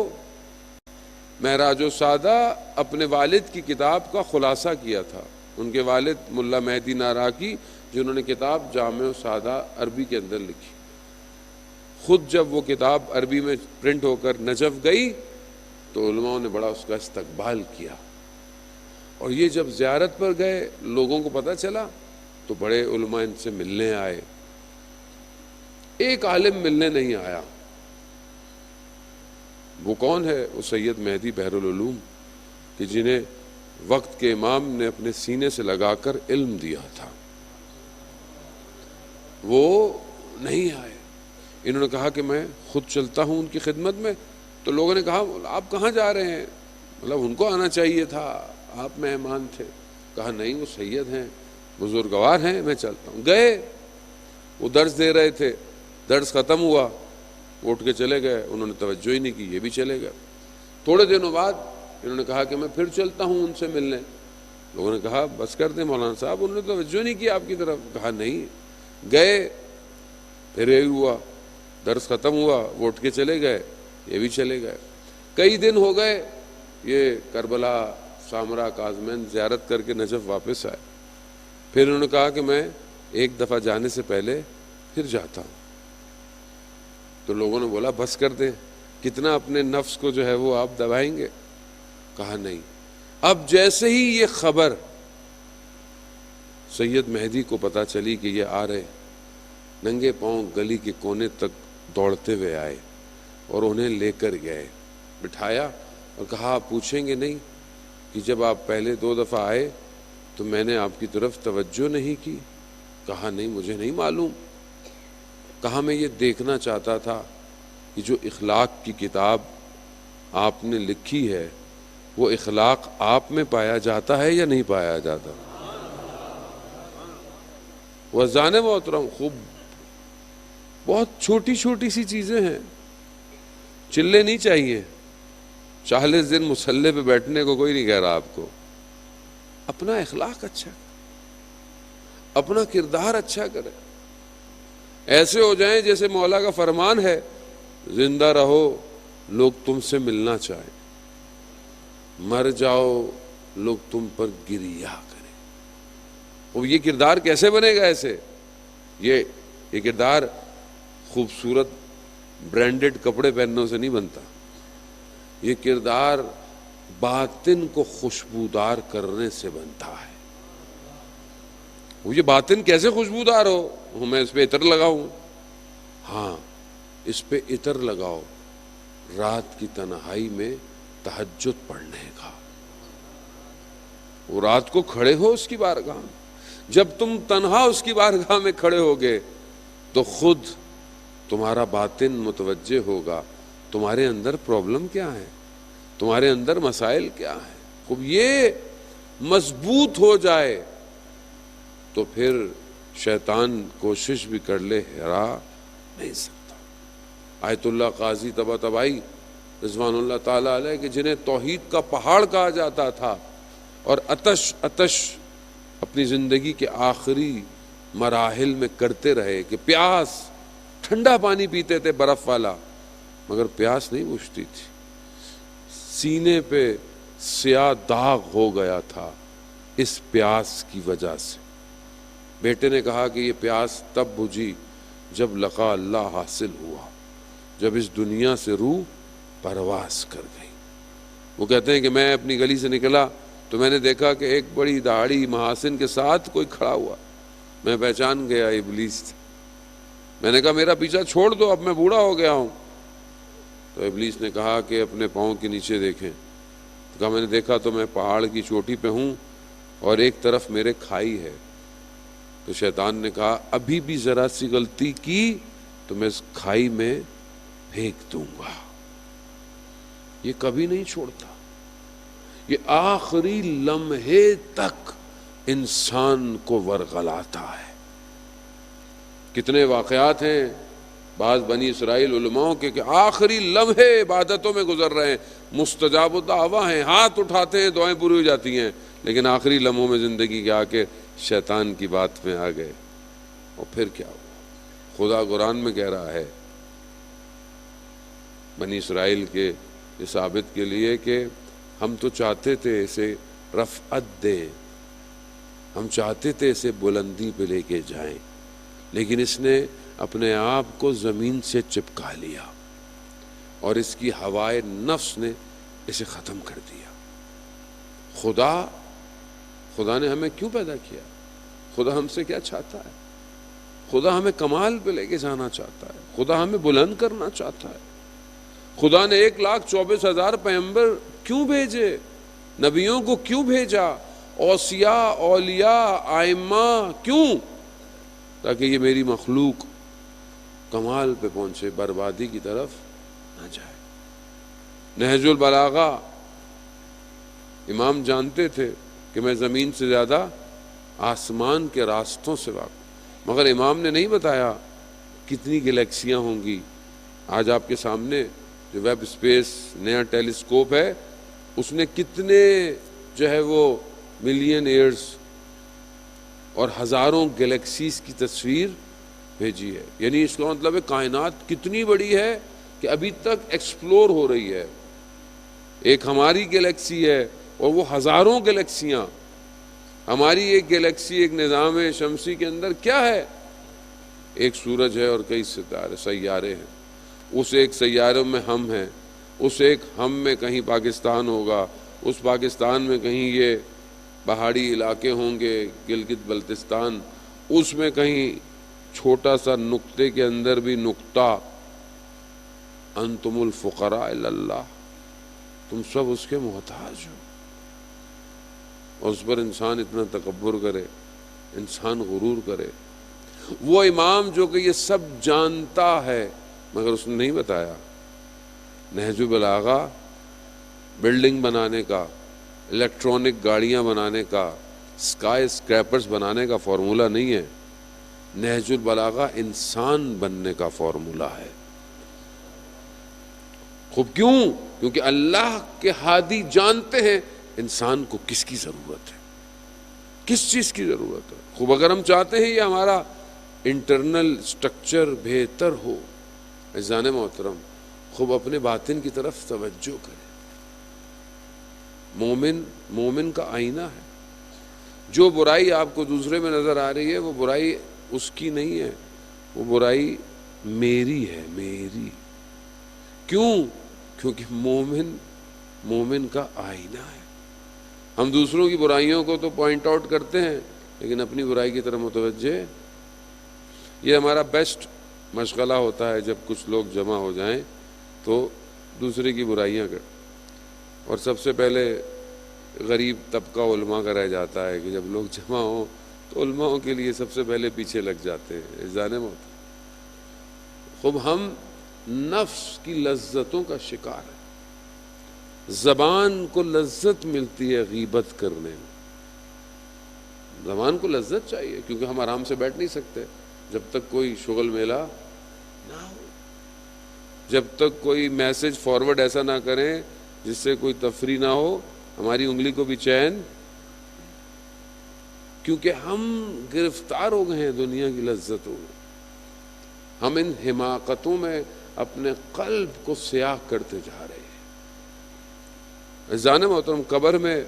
معراج السعادہ اپنے والد کی کتاب کا خلاصہ کیا تھا۔ ان کے والد ملا مہدی ناراکی جنہوں نے کتاب جامع السعادہ عربی کے اندر لکھی، خود جب وہ کتاب عربی میں پرنٹ ہو کر نجف گئی تو علماء نے بڑا اس کا استقبال کیا، اور یہ جب زیارت پر گئے لوگوں کو پتہ چلا تو بڑے علماء ان سے ملنے آئے۔ ایک عالم ملنے نہیں آیا، وہ کون ہے؟ وہ سید مہدی بحر العلوم، کہ جنہیں وقت کے امام نے اپنے سینے سے لگا کر علم دیا تھا، وہ نہیں آئے۔ انہوں نے کہا کہ میں خود چلتا ہوں ان کی خدمت میں، تو لوگوں نے کہا آپ کہاں جا رہے ہیں؟ مطلب ان کو آنا چاہیے تھا، آپ مہمان تھے۔ کہا نہیں، وہ سید ہیں، بزرگوار ہیں، میں چلتا ہوں۔ گئے، وہ درس دے رہے تھے، درس ختم ہوا، وہ اٹھ کے چلے گئے، انہوں نے توجہ ہی نہیں کی، یہ بھی چلے گئے۔ تھوڑے دنوں بعد انہوں نے کہا کہ میں پھر چلتا ہوں ان سے ملنے۔ لوگوں نے کہا بس کر دیں مولانا صاحب، انہوں نے توجہ نہیں کی آپ کی طرف۔ کہا نہیں، گئے، پھر یہ ہوا، درس ختم ہوا، وہ اٹھ کے چلے گئے، یہ بھی چلے گئے۔ کئی دن ہو گئے، یہ کربلا، سامرا، کاظمین زیارت کر کے نجف واپس آئے۔ پھر انہوں نے کہا کہ میں ایک دفعہ جانے سے پہلے پھر جاتا ہوں۔ تو لوگوں نے بولا بس کر دیں، کتنا اپنے نفس کو جو ہے وہ آپ دبائیں گے؟ کہا نہیں۔ اب جیسے ہی یہ خبر سید مہدی کو پتہ چلی کہ یہ آ رہے، ننگے پاؤں گلی کے کونے تک دوڑتے ہوئے آئے اور انہیں لے کر گئے، بٹھایا اور کہا آپ پوچھیں گے نہیں کہ جب آپ پہلے 2 دفعہ آئے تو میں نے آپ کی طرف توجہ نہیں کی؟ کہا نہیں، مجھے نہیں معلوم۔ کہا میں یہ دیکھنا چاہتا تھا کہ جو اخلاق کی کتاب آپ نے لکھی ہے وہ اخلاق آپ میں پایا جاتا ہے یا نہیں پایا جاتا؟ وزان محترم، خوب بہت چھوٹی چھوٹی سی چیزیں ہیں، چلے نہیں چاہیے۔ 40 دن مصلے پہ بیٹھنے کو کوئی نہیں کہہ رہا آپ کو۔ اپنا اخلاق اچھا، اپنا کردار اچھا کرے، ایسے ہو جائیں جیسے مولا کا فرمان ہے، زندہ رہو لوگ تم سے ملنا چاہیں، مر جاؤ لوگ تم پر گریہ کریں۔ وہ یہ کردار کیسے بنے گا؟ ایسے یہ کردار خوبصورت برانڈڈ کپڑے پہننے سے نہیں بنتا، یہ کردار باطن کو خوشبودار کرنے سے بنتا ہے۔ وہ یہ باطن کیسے خوشبودار ہو؟ میں اس پہ عطر لگاؤں؟ ہاں، اس پہ عطر لگاؤ رات کی تنہائی میں تہجد پڑھنے کا۔ وہ رات کو کھڑے ہو اس کی بارگاہ میں، جب تم تنہا اس کی بارگاہ میں کھڑے ہوگے تو خود تمہارا باطن متوجہ ہوگا تمہارے اندر پرابلم کیا ہے، تمہارے اندر مسائل کیا ہیں۔ خوب یہ مضبوط ہو جائے تو پھر شیطان کوشش بھی کر لے، ہرا نہیں سکتا۔ آیت اللہ قاضی طباطبائی رضوان اللہ تعالیٰ علیہ کہ جنہیں توحید کا پہاڑ کہا جاتا تھا اور آتش اپنی زندگی کے آخری مراحل میں کرتے رہے کہ پیاس، ٹھنڈا پانی پیتے تھے برف والا مگر پیاس نہیں بجھتی تھی، سینے پہ سیاہ داغ ہو گیا تھا اس پیاس کی وجہ سے۔ بیٹے نے کہا کہ یہ پیاس تب بجھی جب لقاء اللہ حاصل ہوا، جب اس دنیا سے روح پرواز کر گئی۔ وہ کہتے ہیں کہ میں اپنی گلی سے نکلا تو میں نے دیکھا کہ ایک بڑی داڑھی محاسن کے ساتھ کوئی کھڑا ہوا، میں پہچان گیا ابلیس تھا۔ میں نے کہا میرا پیچھا چھوڑ دو، اب میں بوڑھا ہو گیا ہوں۔ تو ابلیس نے کہا کہ اپنے پاؤں کے نیچے دیکھیں۔ تو کہا میں نے دیکھا تو میں پہاڑ کی چوٹی پہ ہوں اور ایک طرف میرے کھائی ہے۔ تو شیطان نے کہا ابھی بھی ذرا سی غلطی کی تو میں اس کھائی میں پھینک دوں گا۔ یہ کبھی نہیں چھوڑتا، یہ آخری لمحے تک انسان کو ورغلاتا ہے۔ کتنے واقعات ہیں بعض بنی اسرائیل علماء کے کہ آخری لمحے عبادتوں میں گزر رہے ہیں، مستجاب الدعویٰ ہیں، ہاتھ اٹھاتے ہیں دعائیں پوری ہو جاتی ہیں، لیکن آخری لمحوں میں زندگی کے آ کے شیطان کی بات میں آ گئے، اور پھر کیا ہوا؟ خدا قرآن میں کہہ رہا ہے بنی اسرائیل کے اس عابد کے لیے کہ ہم تو چاہتے تھے اسے رفعت دیں، ہم چاہتے تھے اسے بلندی پہ لے کے جائیں، لیکن اس نے اپنے آپ کو زمین سے چپکا لیا اور اس کی ہوائے نفس نے اسے ختم کر دیا۔ خدا نے ہمیں کیوں پیدا کیا؟ خدا ہم سے کیا چاہتا ہے؟ خدا ہمیں کمال پہ لے کے جانا چاہتا ہے، خدا ہمیں بلند کرنا چاہتا ہے۔ خدا نے 1,24,000 پیغمبر کیوں بھیجے؟ نبیوں کو کیوں بھیجا؟ اوصیاء، اولیاء، ائمہ، کیوں؟ تاکہ یہ میری مخلوق کمال پہ پہنچے، بربادی کی طرف نہ جائے۔ نہج البلاغہ امام جانتے تھے کہ میں زمین سے زیادہ آسمان کے راستوں سے واقف، مگر امام نے نہیں بتایا کتنی گلیکسیاں ہوں گی۔ آج آپ کے سامنے جو ویب اسپیس نیا ٹیلیسکوپ ہے، اس نے کتنے جو ہے وہ ملین ایئرز اور ہزاروں گلیکسیز کی تصویر بھیجی ہے۔ یعنی اس کا مطلب ہے کائنات کتنی بڑی ہے کہ ابھی تک ایکسپلور ہو رہی ہے۔ ایک ہماری گلیکسی ہے اور وہ ہزاروں گلیکسیاں۔ ہماری ایک گلیکسی، ایک نظام شمسی کے اندر کیا ہے؟ ایک سورج ہے اور کئی ستارے، سیارے ہیں۔ اس ایک سیاروں میں ہم ہیں، اس ایک ہم میں کہیں پاکستان ہوگا، اس پاکستان میں کہیں یہ پہاڑی علاقے ہوں گے، گلگت بلتستان، اس میں کہیں چھوٹا سا نقطے کے اندر بھی نقطہ، انتم الفقراء الی اللہ، تم سب اس کے محتاج ہو۔ اور اس پر انسان اتنا تکبر کرے، انسان غرور کرے۔ وہ امام جو کہ یہ سب جانتا ہے مگر اس نے نہیں بتایا۔ نہج البلاغہ بلڈنگ بنانے کا، الیکٹرانک گاڑیاں بنانے کا، اسکائی اسکریپرز بنانے کا فارمولہ نہیں ہے۔ نہج البلاغہ انسان بننے کا فارمولہ ہے۔ خوب کیوں؟ کیونکہ اللہ کے ہادی جانتے ہیں انسان کو کس کی ضرورت ہے، کس چیز کی ضرورت ہے۔ خوب اگر ہم چاہتے ہیں یہ ہمارا انٹرنل سٹرکچر بہتر ہو، عزیزان محترم، خوب اپنے باطن کی طرف توجہ کریں۔ مومن کا آئینہ ہے۔ جو برائی آپ کو دوسرے میں نظر آ رہی ہے وہ برائی اس کی نہیں ہے، وہ برائی میری ہے، میری۔ کیوں؟ کیونکہ مومن کا آئینہ ہے۔ ہم دوسروں کی برائیوں کو تو پوائنٹ آؤٹ کرتے ہیں لیکن اپنی برائی کی طرف متوجہ۔ یہ ہمارا بیسٹ مشغلہ ہوتا ہے جب کچھ لوگ جمع ہو جائیں تو دوسرے کی برائیاں کر، اور سب سے پہلے غریب طبقہ علماء کا رہ جاتا ہے کہ جب لوگ جمع ہوں تو علماءوں کے لیے سب سے پہلے پیچھے لگ جاتے ہیں۔ جانے موت خوب ہم نفس کی لذتوں کا شکار ہیں۔ زبان کو لذت ملتی ہے غیبت کرنے میں، زبان کو لذت چاہیے کیونکہ ہم آرام سے بیٹھ نہیں سکتے جب تک کوئی شغل میلہ نہ ہو، جب تک کوئی میسج فارورڈ ایسا نہ کریں جس سے کوئی تفریح نہ ہو، ہماری انگلی کو بھی چین، کیونکہ ہم گرفتار ہو گئے ہیں دنیا کی لذتوں میں۔ ہم ان حماقتوں میں اپنے قلب کو سیاہ کرتے جا رہے ہیں۔ عزیزان محترم، قبر میں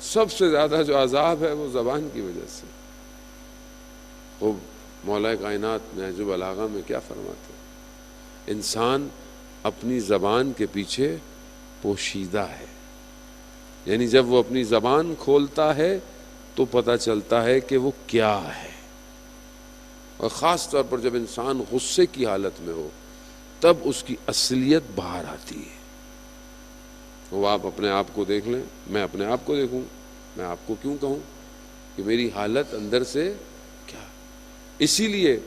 سب سے زیادہ جو عذاب ہے وہ زبان کی وجہ سے۔ خوب مولا کائنات نہج البلاغہ میں کیا فرماتے ہیں؟ انسان اپنی زبان کے پیچھے پوشیدہ ہے، یعنی جب وہ اپنی زبان کھولتا ہے تو پتہ چلتا ہے کہ وہ کیا ہے، اور خاص طور پر جب انسان غصے کی حالت میں ہو تب اس کی اصلیت باہر آتی ہے۔ وہ آپ اپنے آپ کو دیکھ لیں، میں اپنے آپ کو دیکھوں، میں آپ کو کیوں کہوں کہ میری حالت اندر سے کیا۔ اسی لیے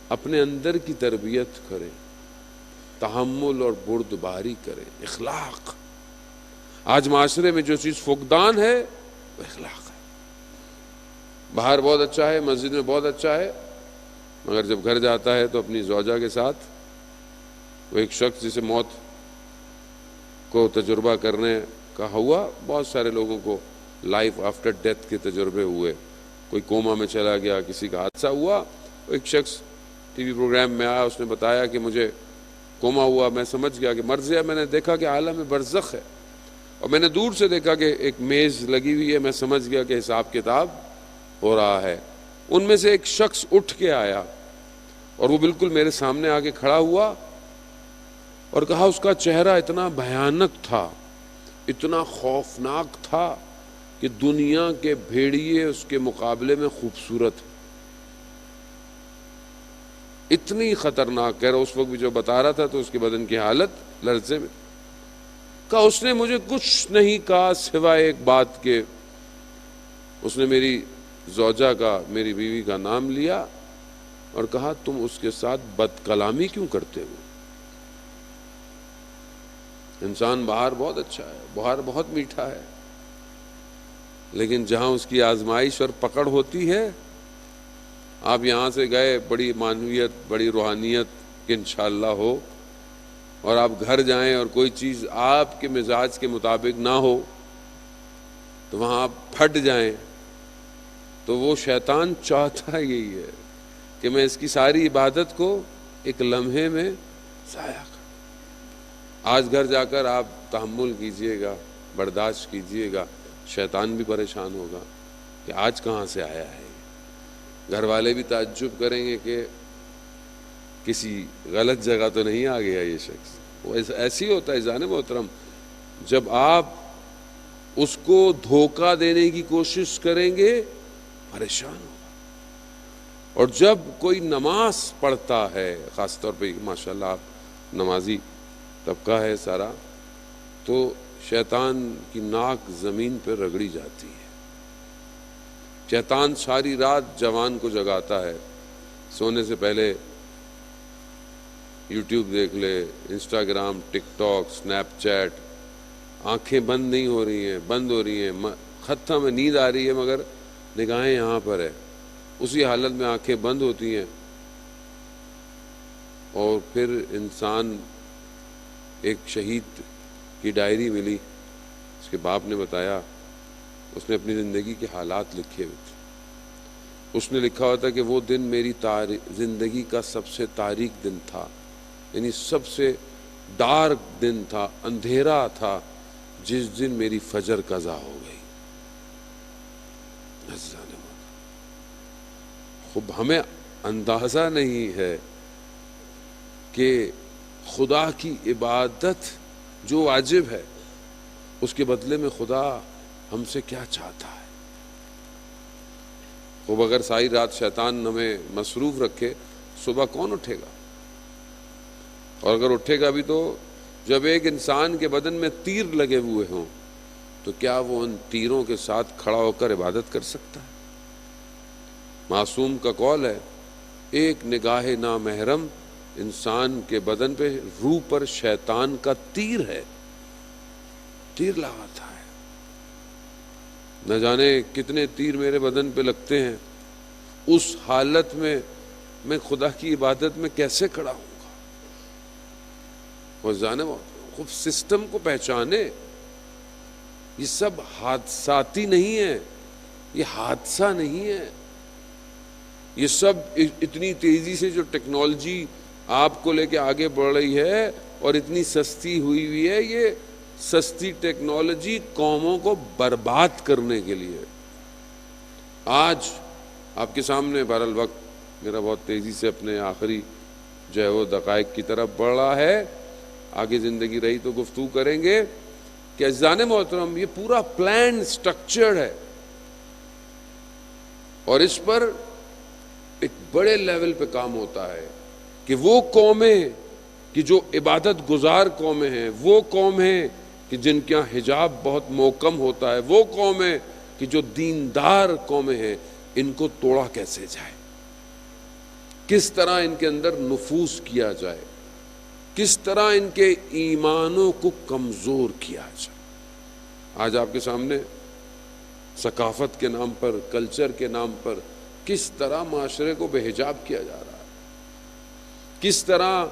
اپنے اندر کی تربیت کریں، تحمل اور بردباری کریں، اخلاق۔ آج معاشرے میں جو چیز فقدان ہے وہ اخلاق ہے۔ باہر بہت اچھا ہے، مسجد میں بہت اچھا ہے، مگر جب گھر جاتا ہے تو اپنی زوجہ کے ساتھ، وہ ایک شخص جسے موت کو تجربہ کرنے کا ہوا، بہت سارے لوگوں کو لائف آفٹر ڈیتھ کے تجربے ہوئے، کوئی کوما میں چلا گیا، کسی کا حادثہ ہوا۔ ایک شخص ٹی وی پروگرام میں آیا، اس نے بتایا کہ مجھے کوما ہوا، میں سمجھ گیا کہ مرض ہے، میں نے دیکھا کہ عالم برزخ ہے، اور میں نے دور سے دیکھا کہ ایک میز لگی ہوئی ہے، میں سمجھ گیا کہ حساب کتاب ہو رہا ہے۔ ان میں سے ایک شخص اٹھ کے آیا اور وہ بالکل میرے سامنے آ کے کھڑا ہوا اور کہا، اس کا چہرہ اتنا بھیانک تھا اتنا خوفناک تھا کہ دنیا کے بھیڑیے اس کے مقابلے میں خوبصورت ہیں، اتنی خطرناک. کہہ رہا اس وقت بھی جو بتا رہا تھا تو اس کے بدن کی حالت لرزے میں. کہا اس نے مجھے کچھ نہیں کہا سوائے ایک بات کے اس نے میری زوجہ کا، میری بیوی کا نام لیا اور کہا تم اس کے ساتھ بد کلامی کیوں کرتے ہو؟ انسان باہر بہت اچھا ہے، باہر بہت میٹھا ہے، لیکن جہاں اس کی آزمائش اور پکڑ ہوتی ہے، آپ یہاں سے گئے بڑی معنویت، بڑی روحانیت کہ انشاءاللہ ہو، اور آپ گھر جائیں اور کوئی چیز آپ کے مزاج کے مطابق نہ ہو تو وہاں آپ پھٹ جائیں. تو وہ شیطان چاہتا یہی ہے کہ میں اس کی ساری عبادت کو ایک لمحے میں ضائع کروں. آج گھر جا کر آپ تحمل کیجئے گا، برداشت کیجئے گا، شیطان بھی پریشان ہوگا کہ آج کہاں سے آیا ہے. گھر والے بھی تعجب کریں گے کہ کسی غلط جگہ تو نہیں آ گیا یہ شخص. وہ ایسی ہوتا ہے جان محترم، جب آپ اس کو دھوکہ دینے کی کوشش کریں گے پریشان ہوگا. اور جب کوئی نماز پڑھتا ہے، خاص طور پہ ماشاءاللہ آپ نمازی طبقہ ہے سارا، تو شیطان کی ناک زمین پہ رگڑی جاتی ہے. شیطان ساری رات جوان کو جگاتا ہے، سونے سے پہلے یوٹیوب دیکھ لے، انسٹاگرام، ٹک ٹاک، سنیپ چیٹ، آنکھیں بند نہیں ہو رہی ہیں، بند ہو رہی ہیں، ختم میں نیند آ رہی ہے مگر نگاہیں یہاں پر ہے. اسی حالت میں آنکھیں بند ہوتی ہیں اور پھر انسان، ایک شہید کی ڈائری ملی، اس کے باپ نے بتایا، اس نے اپنی زندگی کے حالات لکھے ہوئے تھے. اس نے لکھا ہوا تھا کہ وہ دن میری زندگی کا سب سے تاریک دن تھا، یعنی سب سے ڈارک دن تھا، اندھیرا تھا، جس دن میری فجر قضا ہو گئی. خوب ہمیں اندازہ نہیں ہے کہ خدا کی عبادت جو واجب ہے اس کے بدلے میں خدا ہم سے کیا چاہتا ہے. خوب اگر ساری رات شیطان ہمیں مصروف رکھے، صبح کون اٹھے گا؟ اور اگر اٹھے گا بھی تو جب ایک انسان کے بدن میں تیر لگے ہوئے ہوں تو کیا وہ ان تیروں کے ساتھ کھڑا ہو کر عبادت کر سکتا ہے؟ معصوم کا قول ہے، ایک نگاہ نامحرم انسان کے بدن پہ، روح پر شیطان کا تیر ہے، تیر لگاتا ہے. نہ جانے کتنے تیر میرے بدن پہ لگتے ہیں. اس حالت میں میں خدا کی عبادت میں کیسے کھڑا ہوں گا؟ وہ جانے خوب سسٹم کو پہچانے. یہ سب حادثاتی نہیں ہے، یہ حادثہ نہیں ہے. یہ سب اتنی تیزی سے جو ٹیکنالوجی آپ کو لے کے آگے بڑھ رہی ہے اور اتنی سستی ہوئی ہے، یہ سستی ٹیکنالوجی قوموں کو برباد کرنے کے لیے. آج آپ کے سامنے بہرحال وقت میرا بہت تیزی سے اپنے آخری جو ہے وہ دقائق کی طرف بڑھ رہا ہے، آگے زندگی رہی تو گفتگو کریں گے کہ عزیزان محترم یہ پورا پلان سٹرکچرڈ ہے اور اس پر ایک بڑے لیول پہ کام ہوتا ہے کہ وہ قومیں کہ جو عبادت گزار قومیں ہیں، وہ قوم ہیں کہ جن کے یہاں حجاب بہت محکم ہوتا ہے، وہ قومیں کہ جو دیندار قومیں ہیں، ان کو توڑا کیسے جائے، کس طرح ان کے اندر نفوذ کیا جائے، کس طرح ان کے ایمانوں کو کمزور کیا جائے. آج آپ کے سامنے ثقافت کے نام پر، کلچر کے نام پر کس طرح معاشرے کو بے حجاب کیا جا رہا ہے، کس طرح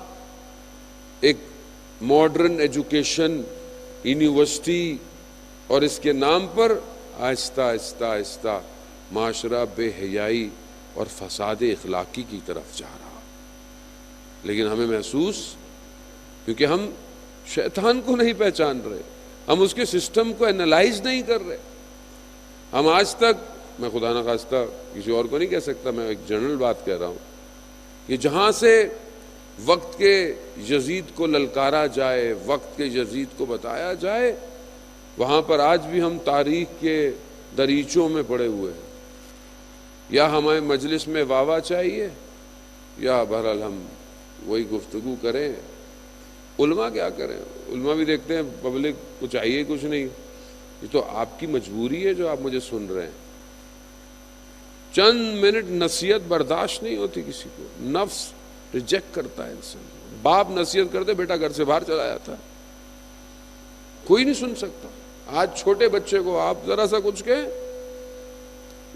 ایک ماڈرن ایجوکیشن یونیورسٹی اور اس کے نام پر آہستہ آہستہ آہستہ معاشرہ بے حیائی اور فساد اخلاقی کی طرف جا رہا. لیکن ہمیں محسوس، کیونکہ ہم شیطان کو نہیں پہچان رہے، ہم اس کے سسٹم کو انالائز نہیں کر رہے. ہم آج تک، میں خدا نخواستہ کسی اور کو نہیں کہہ سکتا، میں ایک جنرل بات کہہ رہا ہوں کہ جہاں سے وقت کے یزید کو للکارا جائے، وقت کے یزید کو بتایا جائے وہاں پر آج بھی ہم تاریخ کے دریچوں میں پڑے ہوئے ہیں. یا ہمیں مجلس میں واہ چاہیے یا بہرحال ہم وہی گفتگو کریں. علماء کیا کریں؟ علماء بھی دیکھتے ہیں پبلک کو چاہیے کچھ نہیں. یہ تو آپ کی مجبوری ہے جو آپ مجھے سن رہے ہیں. چند منٹ نصیحت برداشت نہیں ہوتی کسی کو، نفس ریجیکٹ کرتا ہے انسان. باپ نصیحت کرتے بیٹا گھر سے باہر چلا جاتا ہے، کوئی نہیں سن سکتا. آج چھوٹے بچے کو آپ ذرا سا کچھ کہیں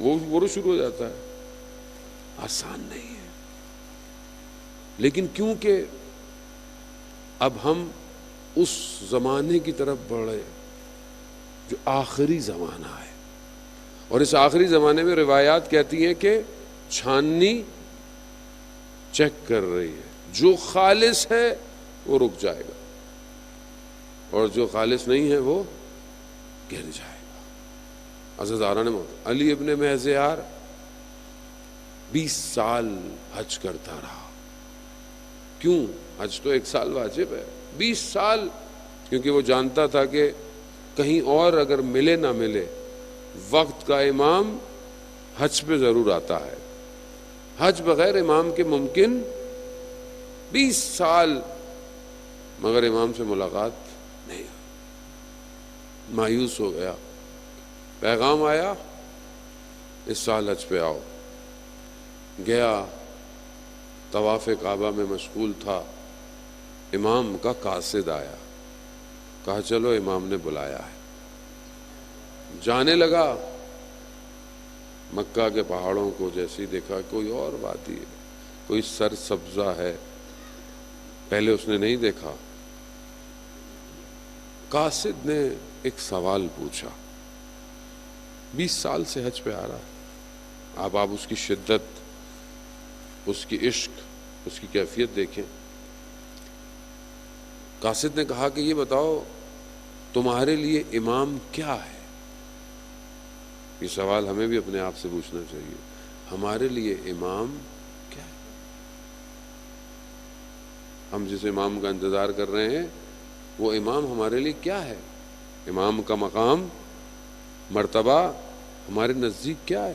وہ شروع ہو جاتا ہے. آسان نہیں ہے، لیکن کیونکہ اب ہم اس زمانے کی طرف بڑھے جو آخری زمانہ ہے، اور اس آخری زمانے میں روایات کہتی ہیں کہ چھاننی چیک کر رہی ہے. جو خالص ہے وہ رک جائے گا اور جو خالص نہیں ہے وہ گر جائے گا. عزیزاران محترم، علی ابن مہذیار 20 سال حج کرتا رہا. کیوں؟ حج تو 1 سال واجب ہے. 20 سال کیونکہ وہ جانتا تھا کہ کہیں اور اگر ملے نہ ملے وقت کا امام حج پہ ضرور آتا ہے. حج بغیر امام کے ممکن. 20 سال مگر امام سے ملاقات نہیں ہوئی. مایوس ہو گیا. پیغام آیا اس سال حج پہ آؤ. گیا، طواف کعبہ میں مشغول تھا. امام کا قاصد آیا، کہا چلو امام نے بلایا ہے. جانے لگا. مکہ کے پہاڑوں کو جیسے دیکھا کوئی اور وادی ہے، کوئی سر سبزہ ہے، پہلے اس نے نہیں دیکھا. قاصد نے ایک سوال پوچھا. 20 سال سے حج پہ آ رہا ہے. آپ اس کی شدت، اس کی عشق، اس کی کیفیت دیکھیں. قاصد نے کہا کہ یہ بتاؤ تمہارے لیے امام کیا ہے؟ یہ سوال ہمیں بھی اپنے آپ سے پوچھنا چاہیے. ہمارے لیے امام کیا ہے؟ ہم جس امام کا انتظار کر رہے ہیں وہ امام ہمارے لیے کیا ہے؟ امام کا مقام، مرتبہ ہمارے نزدیک کیا ہے؟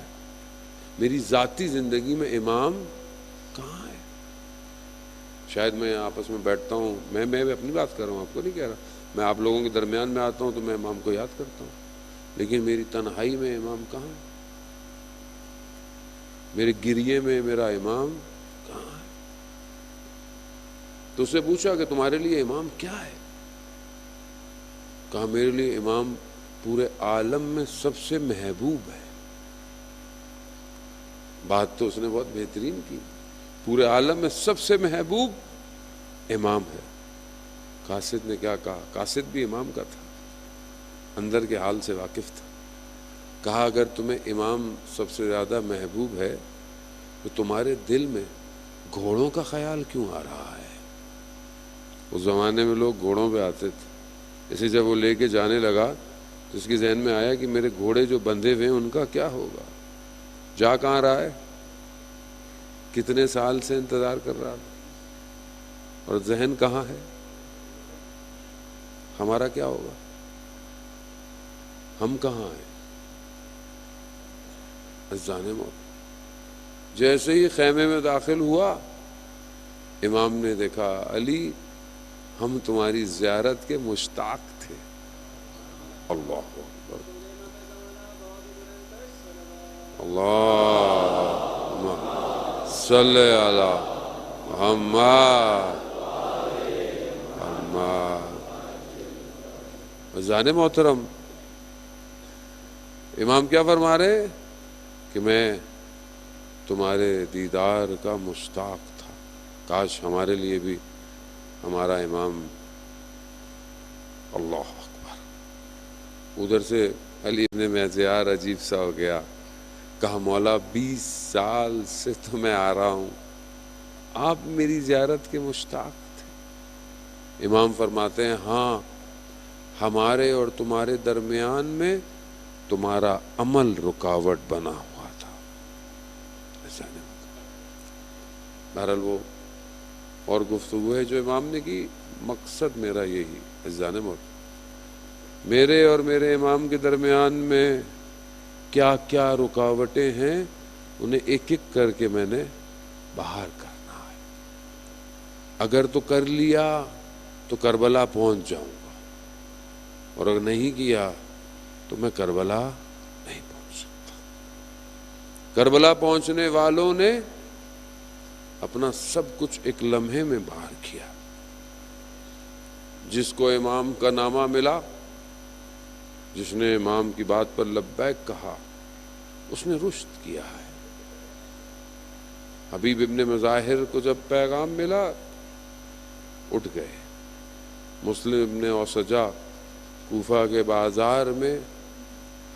میری ذاتی زندگی میں امام کہاں ہے؟ شاید میں آپس میں بیٹھتا ہوں، میں اپنی بات کر رہا ہوں، آپ کو نہیں کہہ رہا. میں آپ لوگوں کے درمیان میں آتا ہوں تو میں امام کو یاد کرتا ہوں، لیکن میری تنہائی میں امام کہاں ہے؟ میرے گریے میں میرا امام کہاں ہے؟ تو اسے پوچھا کہ تمہارے لیے امام کیا ہے؟ کہا میرے لیے امام پورے عالم میں سب سے محبوب ہے. بات تو اس نے بہت بہترین کی. پورے عالم میں سب سے محبوب امام ہے. قاصد نے کیا کہا؟ قاصد بھی امام کا تھا، اندر کے حال سے واقف تھا. کہا اگر تمہیں امام سب سے زیادہ محبوب ہے تو تمہارے دل میں گھوڑوں کا خیال کیوں آ رہا ہے؟ اس زمانے میں لوگ گھوڑوں پہ آتے تھے. اسے جب وہ لے کے جانے لگا تو اس کے ذہن میں آیا کہ میرے گھوڑے جو بندھے ہوئے ہیں ان کا کیا ہوگا؟ جا کہاں رہا ہے؟ کتنے سال سے انتظار کر رہا تھا، اور ذہن کہاں ہے؟ ہمارا کیا ہوگا؟ ہم کہاں ہیں؟ عزیزان موت، جیسے ہی خیمے میں داخل ہوا امام نے دیکھا علی ہم تمہاری زیارت کے مشتاق تھے. اللہ اکبر، اللہم صلی علی محمد. عزیزان محترم، امام کیا فرما رہے کہ میں تمہارے دیدار کا مشتاق تھا. کاش ہمارے لیے بھی ہمارا امام. اللہ اکبر. ادھر سے علی ابن مہذیار عجیب سا ہو گیا. کہا مولا 20 سال سے تو میں آ رہا ہوں، آپ میری زیارت کے مشتاق تھے. امام فرماتے ہیں ہاں، ہمارے اور تمہارے درمیان میں تمہارا عمل رکاوٹ بنا ہوا تھا. بہرحال وہ اور گفتگو ہے جو امام نے کی. مقصد میرا یہی عزیزان محترم، میرے اور میرے امام کے درمیان میں کیا کیا رکاوٹیں ہیں، انہیں ایک ایک کر کے میں نے باہر کرنا ہے۔ اگر تو کر لیا تو کربلا پہنچ جاؤں گا، اور اگر نہیں کیا تو میں کربلا نہیں پہنچ سکتا۔ کربلا پہنچنے والوں نے اپنا سب کچھ ایک لمحے میں باہر کیا۔ جس کو امام کا نامہ ملا، جس نے امام کی بات پر لبیک کہا، اس نے رشد کیا ہے۔ حبیب ابن مظاہر کو جب پیغام ملا، اٹھ گئے۔ مسلم ابن اوسجہ کوفہ کے بازار میں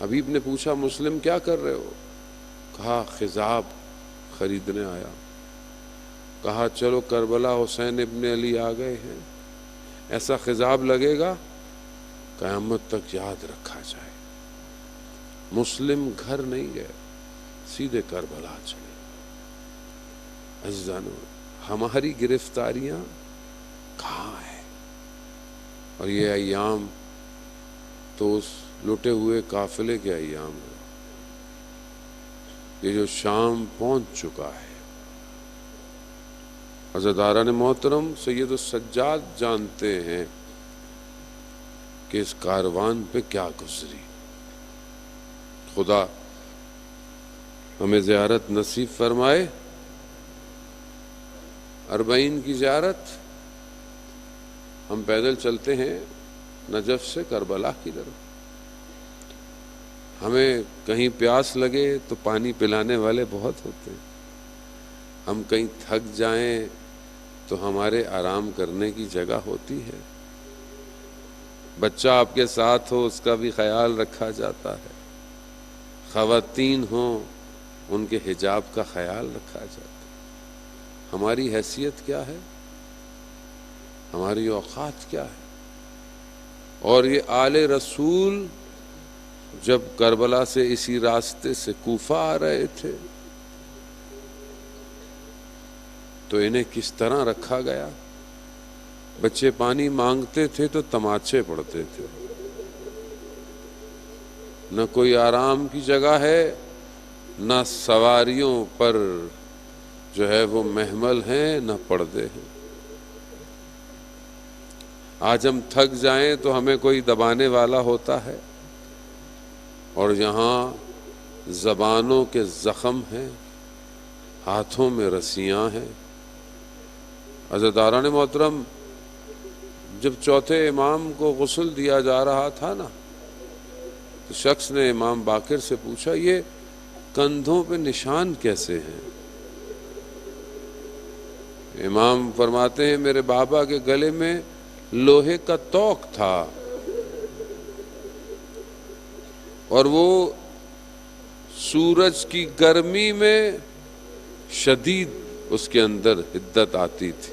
حبیب نے پوچھا، مسلم کیا کر رہے ہو؟ کہا خضاب خریدنے آیا۔ کہا چلو کربلا حسین ابن علی آ گئے ہیں، ایسا خضاب لگے گا قیامت تک یاد رکھا جائے۔ مسلم گھر نہیں گئے، سیدھے کربلا چلے۔ عزیزانو، ہماری گرفتاریاں کہاں ہیں؟ اور یہ ایام تو اس لٹے ہوئے قافلے کے ایام ہیں، یہ جو شام پہنچ چکا ہے۔ عزاداران محترم، سید السجاد جانتے ہیں کہ اس کاروان پہ کیا گزری۔ خدا ہمیں زیارت نصیب فرمائے، 40 کی زیارت۔ ہم پیدل چلتے ہیں نجف سے کربلا کی طرف۔ ہمیں کہیں پیاس لگے تو پانی پلانے والے بہت ہوتے ہیں، ہم کہیں تھک جائیں تو ہمارے آرام کرنے کی جگہ ہوتی ہے، بچہ آپ کے ساتھ ہو اس کا بھی خیال رکھا جاتا ہے، خواتین ہوں ان کے حجاب کا خیال رکھا جاتا ہے۔ ہماری حیثیت کیا ہے؟ ہماری اوقات کیا ہے؟ اور یہ آل رسول جب کربلا سے اسی راستے سے کوفہ آ رہے تھے تو انہیں کس طرح رکھا گیا؟ بچے پانی مانگتے تھے تو تماچے پڑتے تھے، نہ کوئی آرام کی جگہ ہے، نہ سواریوں پر جو ہے وہ محمل ہیں، نہ پردے ہیں۔ آج ہم تھک جائیں تو ہمیں کوئی دبانے والا ہوتا ہے، اور یہاں زبانوں کے زخم ہیں، ہاتھوں میں رسیاں ہیں۔ عزاداران محترم، جب چوتھے امام کو غسل دیا جا رہا تھا نا، تو شخص نے امام باقر سے پوچھا یہ کندھوں پہ نشان کیسے ہیں؟ امام فرماتے ہیں میرے بابا کے گلے میں لوہے کا توق تھا، اور وہ سورج کی گرمی میں شدید اس کے اندر حدت آتی تھی۔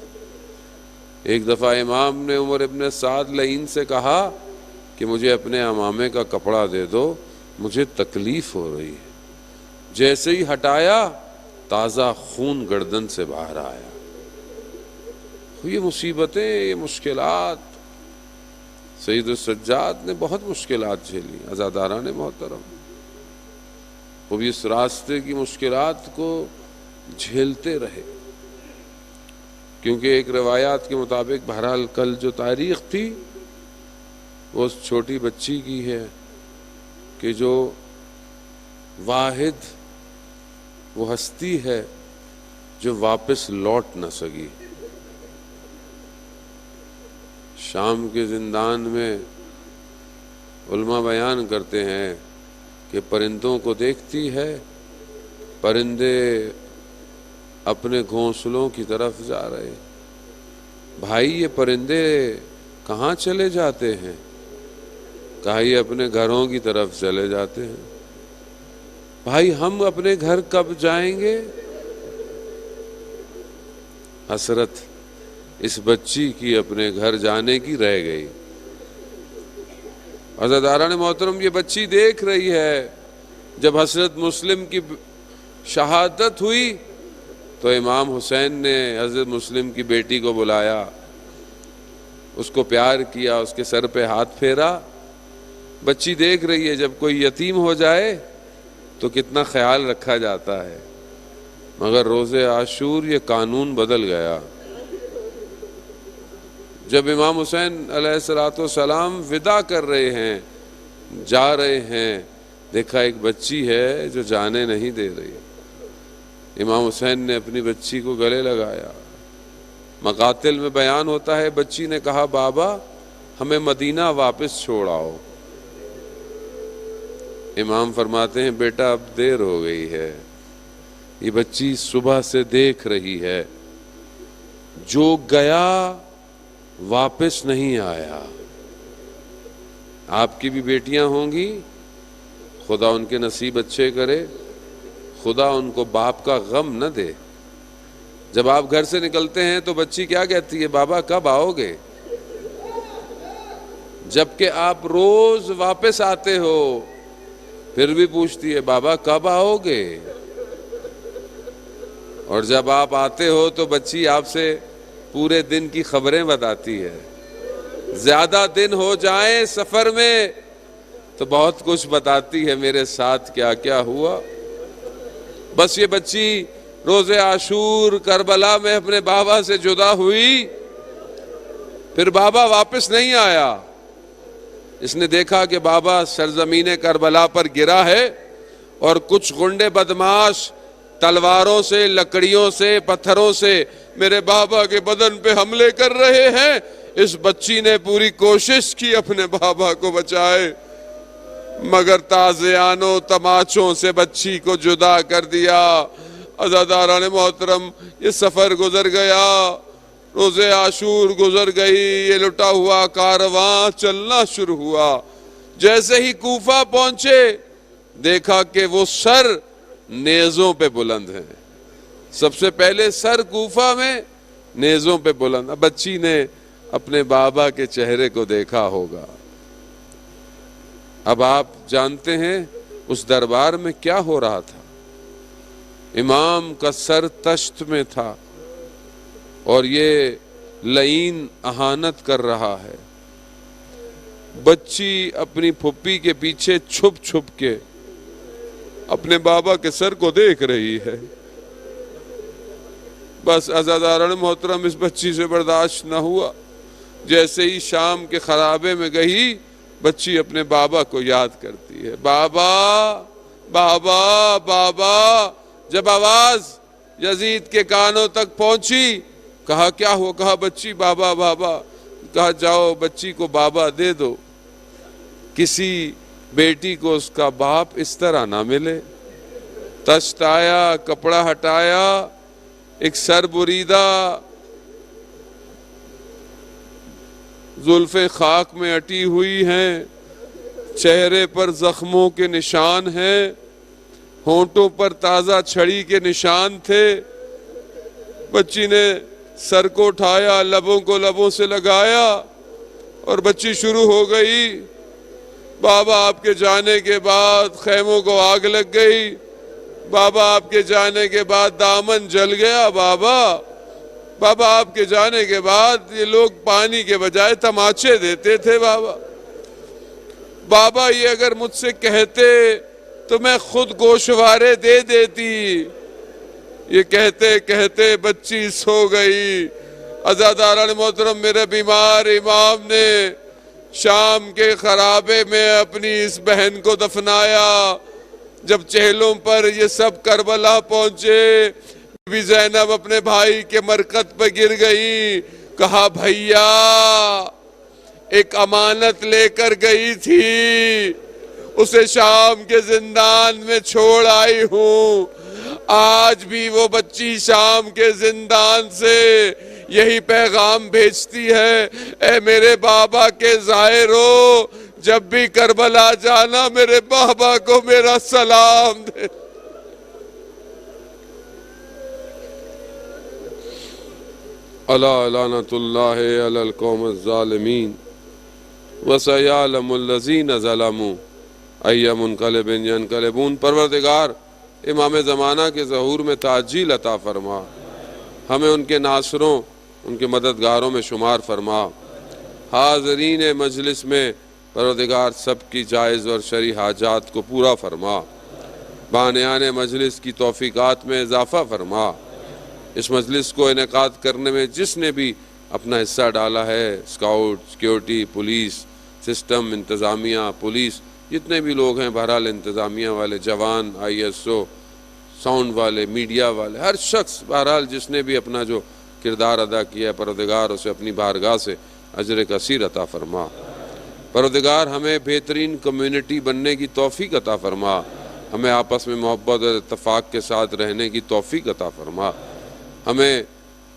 ایک دفعہ امام نے عمر ابن سعد لعین سے کہا کہ مجھے اپنے عمامے کا کپڑا دے دو، مجھے تکلیف ہو رہی ہے۔ جیسے ہی ہٹایا تازہ خون گردن سے باہر آیا۔ یہ مصیبتیں، یہ مشکلات، سید السجاد نے بہت مشکلات جھیلی۔ عزاداران محترم، وہ بھی اس راستے کی مشکلات کو جھیلتے رہے، کیونکہ ایک روایات کے مطابق بہرحال کل جو تاریخ تھی وہ اس چھوٹی بچی کی ہے کہ جو واحد وہ ہستی ہے جو واپس لوٹ نہ سکی۔ شام کے زندان میں علماء بیان کرتے ہیں کہ پرندوں کو دیکھتی ہے، پرندے اپنے گھونسلوں کی طرف جا رہے۔ بھائی یہ پرندے کہاں چلے جاتے ہیں؟ کہا یہ اپنے گھروں کی طرف چلے جاتے ہیں۔ بھائی ہم اپنے گھر کب جائیں گے؟ حسرت اس بچی کی اپنے گھر جانے کی رہ گئی۔ عزاداران محترم، یہ بچی دیکھ رہی ہے جب حضرت مسلم کی شہادت ہوئی تو امام حسین نے حضرت مسلم کی بیٹی کو بلایا، اس کو پیار کیا، اس کے سر پہ ہاتھ پھیرا بچی دیکھ رہی ہے جب کوئی یتیم ہو جائے تو کتنا خیال رکھا جاتا ہے، مگر روز عاشور یہ قانون بدل گیا۔ جب امام حسین علیہ السلام ودا کر رہے ہیں، جا رہے ہیں، دیکھا ایک بچی ہے جو جانے نہیں دے رہی۔ امام حسین نے اپنی بچی کو گلے لگایا۔ مقاتل میں بیان ہوتا ہے بچی نے کہا بابا ہمیں مدینہ واپس چھوڑ آؤ۔ امام فرماتے ہیں بیٹا اب دیر ہو گئی ہے، یہ بچی صبح سے دیکھ رہی ہے، جو گیا واپس نہیں آیا۔ آپ کی بھی بیٹیاں ہوں گی، خدا ان کے نصیب اچھے کرے، خدا ان کو باپ کا غم نہ دے۔ جب آپ گھر سے نکلتے ہیں تو بچی کیا کہتی ہے؟ بابا کب آؤ گے؟ جبکہ آپ روز واپس آتے ہو، پھر بھی پوچھتی ہے بابا کب آؤ گے؟ اور جب آپ آتے ہو تو بچی آپ سے پورے دن کی خبریں بتاتی ہے۔ زیادہ دن ہو جائیں سفر میں تو بہت کچھ بتاتی ہے، میرے ساتھ کیا کیا ہوا۔ بس یہ بچی روز عاشور کربلا میں اپنے بابا سے جدا ہوئی، پھر بابا واپس نہیں آیا۔ اس نے دیکھا کہ بابا سرزمین کربلا پر گرا ہے اور کچھ غنڈے بدماش تلواروں سے، لکڑیوں سے، پتھروں سے میرے بابا کے بدن پہ حملے کر رہے ہیں۔ اس بچی نے پوری کوشش کی اپنے بابا کو بچائے، مگر تازیانوں تماچوں سے بچی کو جدا کر دیا۔ عزاداران محترم، یہ سفر گزر گیا، روز عاشور گزر گئی، یہ لٹا ہوا کارواں چلنا شروع ہوا۔ جیسے ہی کوفہ پہنچے دیکھا کہ وہ سر نیزوں پہ بلند ہیں۔ سب سے پہلے سر کوفہ میں نیزوں پہ بلند۔ بچی نے اپنے بابا کے چہرے کو دیکھا ہوگا۔ اب آپ جانتے ہیں اس دربار میں کیا ہو رہا تھا۔ امام کا سر تشت میں تھا اور یہ لعین اہانت کر رہا ہے۔ بچی اپنی پھپھی کے پیچھے چھپ چھپ کے اپنے بابا کے سر کو دیکھ رہی ہے۔ بس عزاداران محترم، اس بچی سے برداشت نہ ہوا۔ جیسے ہی شام کے خرابے میں گئی، بچی اپنے بابا کو یاد کرتی ہے، بابا بابا بابا۔ جب آواز یزید کے کانوں تک پہنچی، کہا کیا ہوا؟ کہا بچی بابا بابا۔ کہا جاؤ بچی کو بابا دے دو۔ کسی بیٹی کو اس کا باپ اس طرح نہ ملے۔ تشت آیا، کپڑا ہٹایا، ایک سر بریدہ، زلفیں خاک میں اٹی ہوئی ہیں، چہرے پر زخموں کے نشان ہیں، ہونٹوں پر تازہ چھڑی کے نشان تھے۔ بچی نے سر کو اٹھایا، لبوں کو لبوں سے لگایا اور بچی شروع ہو گئی، بابا آپ کے جانے کے بعد خیموں کو آگ لگ گئی، بابا آپ کے جانے کے بعد دامن جل گیا، بابا بابا آپ کے جانے کے بعد یہ لوگ پانی کے بجائے تماچے دیتے تھے، بابا بابا یہ اگر مجھ سے کہتے تو میں خود گوشوارے دے دیتی۔ یہ کہتے کہتے بچی سو گئی۔ عزاداران محترم، میرے بیمار امام نے شام کے خرابے میں اپنی اس بہن کو دفنایا۔ جب چہلوں پر یہ سب کربلا پہنچے، بی زینب اپنے بھائی کے مرکز پہ گر گئی، کہا بھیا ایک امانت لے کر گئی تھی، اسے شام کے زندان میں چھوڑ آئی ہوں۔ آج بھی وہ بچی شام کے زندان سے یہی پیغام بھیجتی ہے، اے میرے بابا کے زائرو، جب بھی کربلا جانا میرے بابا کو میرا سلام دے۔ الا لعنت اللہ علی القوم الظالمین وسیعلم الذین ظلموا ای منقلب ینقلبون۔ پروردگار امام زمانہ کے ظہور میں تعجیل عطا فرما، ہمیں ان کے ناصروں، ان کے مددگاروں میں شمار فرما۔ حاضرین مجلس میں پروردگار سب کی جائز اور شرعی حاجات کو پورا فرما، بانیان مجلس کی توفیقات میں اضافہ فرما۔ اس مجلس کو انعقاد کرنے میں جس نے بھی اپنا حصہ ڈالا ہے، اسکاؤٹ، سیکیورٹی، پولیس سسٹم، انتظامیہ، پولیس، جتنے بھی لوگ ہیں، بہرحال انتظامیہ والے، جوان، آئی ایس او، ساؤنڈ والے، میڈیا والے، ہر شخص بہرحال جس نے بھی اپنا جو کردار ادا کیا ہے، پروردگار اسے اپنی بارگاہ سے اجر کثیر عطا فرما۔ پروردگار ہمیں بہترین کمیونٹی بننے کی توفیق عطا فرما، ہمیں آپس میں محبت اور اتفاق کے ساتھ رہنے کی توفیق عطا فرما، ہمیں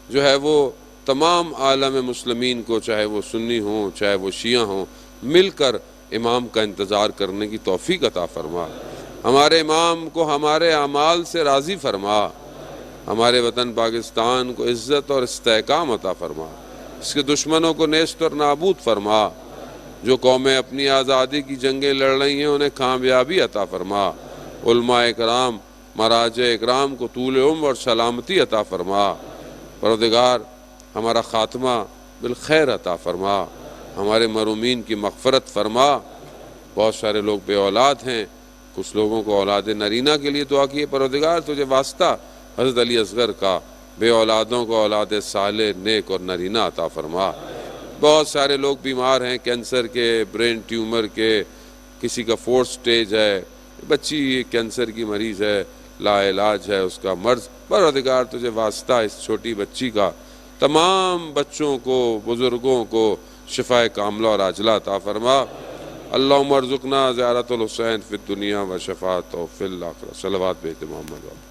جو ہے وہ تمام عالم مسلمین کو، چاہے وہ سنی ہوں چاہے وہ شیعہ ہوں، مل کر امام کا انتظار کرنے کی توفیق عطا فرما، ہمارے امام کو ہمارے اعمال سے راضی فرما، ہمارے وطن پاکستان کو عزت اور استحکام عطا فرما، اس کے دشمنوں کو نیست اور نابود فرما، جو قومیں اپنی آزادی کی جنگیں لڑ رہی ہیں انہیں کامیابی عطا فرما، علماء اکرام، مراجع اکرام کو طول عمر اور سلامتی عطا فرما۔ پروردگار ہمارا خاتمہ بالخیر عطا فرما، ہمارے مرحومین کی مغفرت فرما۔ بہت سارے لوگ بے اولاد ہیں، کچھ لوگوں کو اولاد نرینہ کے لیے دعا کیے، پروردگار تجھے واسطہ حضرت علی اصغر کا، بے اولادوں کو اولاد صالح، نیک اور نرینہ عطا فرما۔ بہت سارے لوگ بیمار ہیں، کینسر کے، برین ٹیومر کے، کسی کا 4th سٹیج ہے، بچی کینسر کی مریض ہے، لا علاج ہے اس کا مرض، پروردگار تجھے واسطہ اس چھوٹی بچی کا، تمام بچوں کو، بزرگوں کو شفاء کاملہ اور عاجلہ عطا فرما۔ اللہم ارزقنا زیارت الحسین فی الدنیا و شفاعتہ فی الآخرہ۔ صلوات بیت محمد۔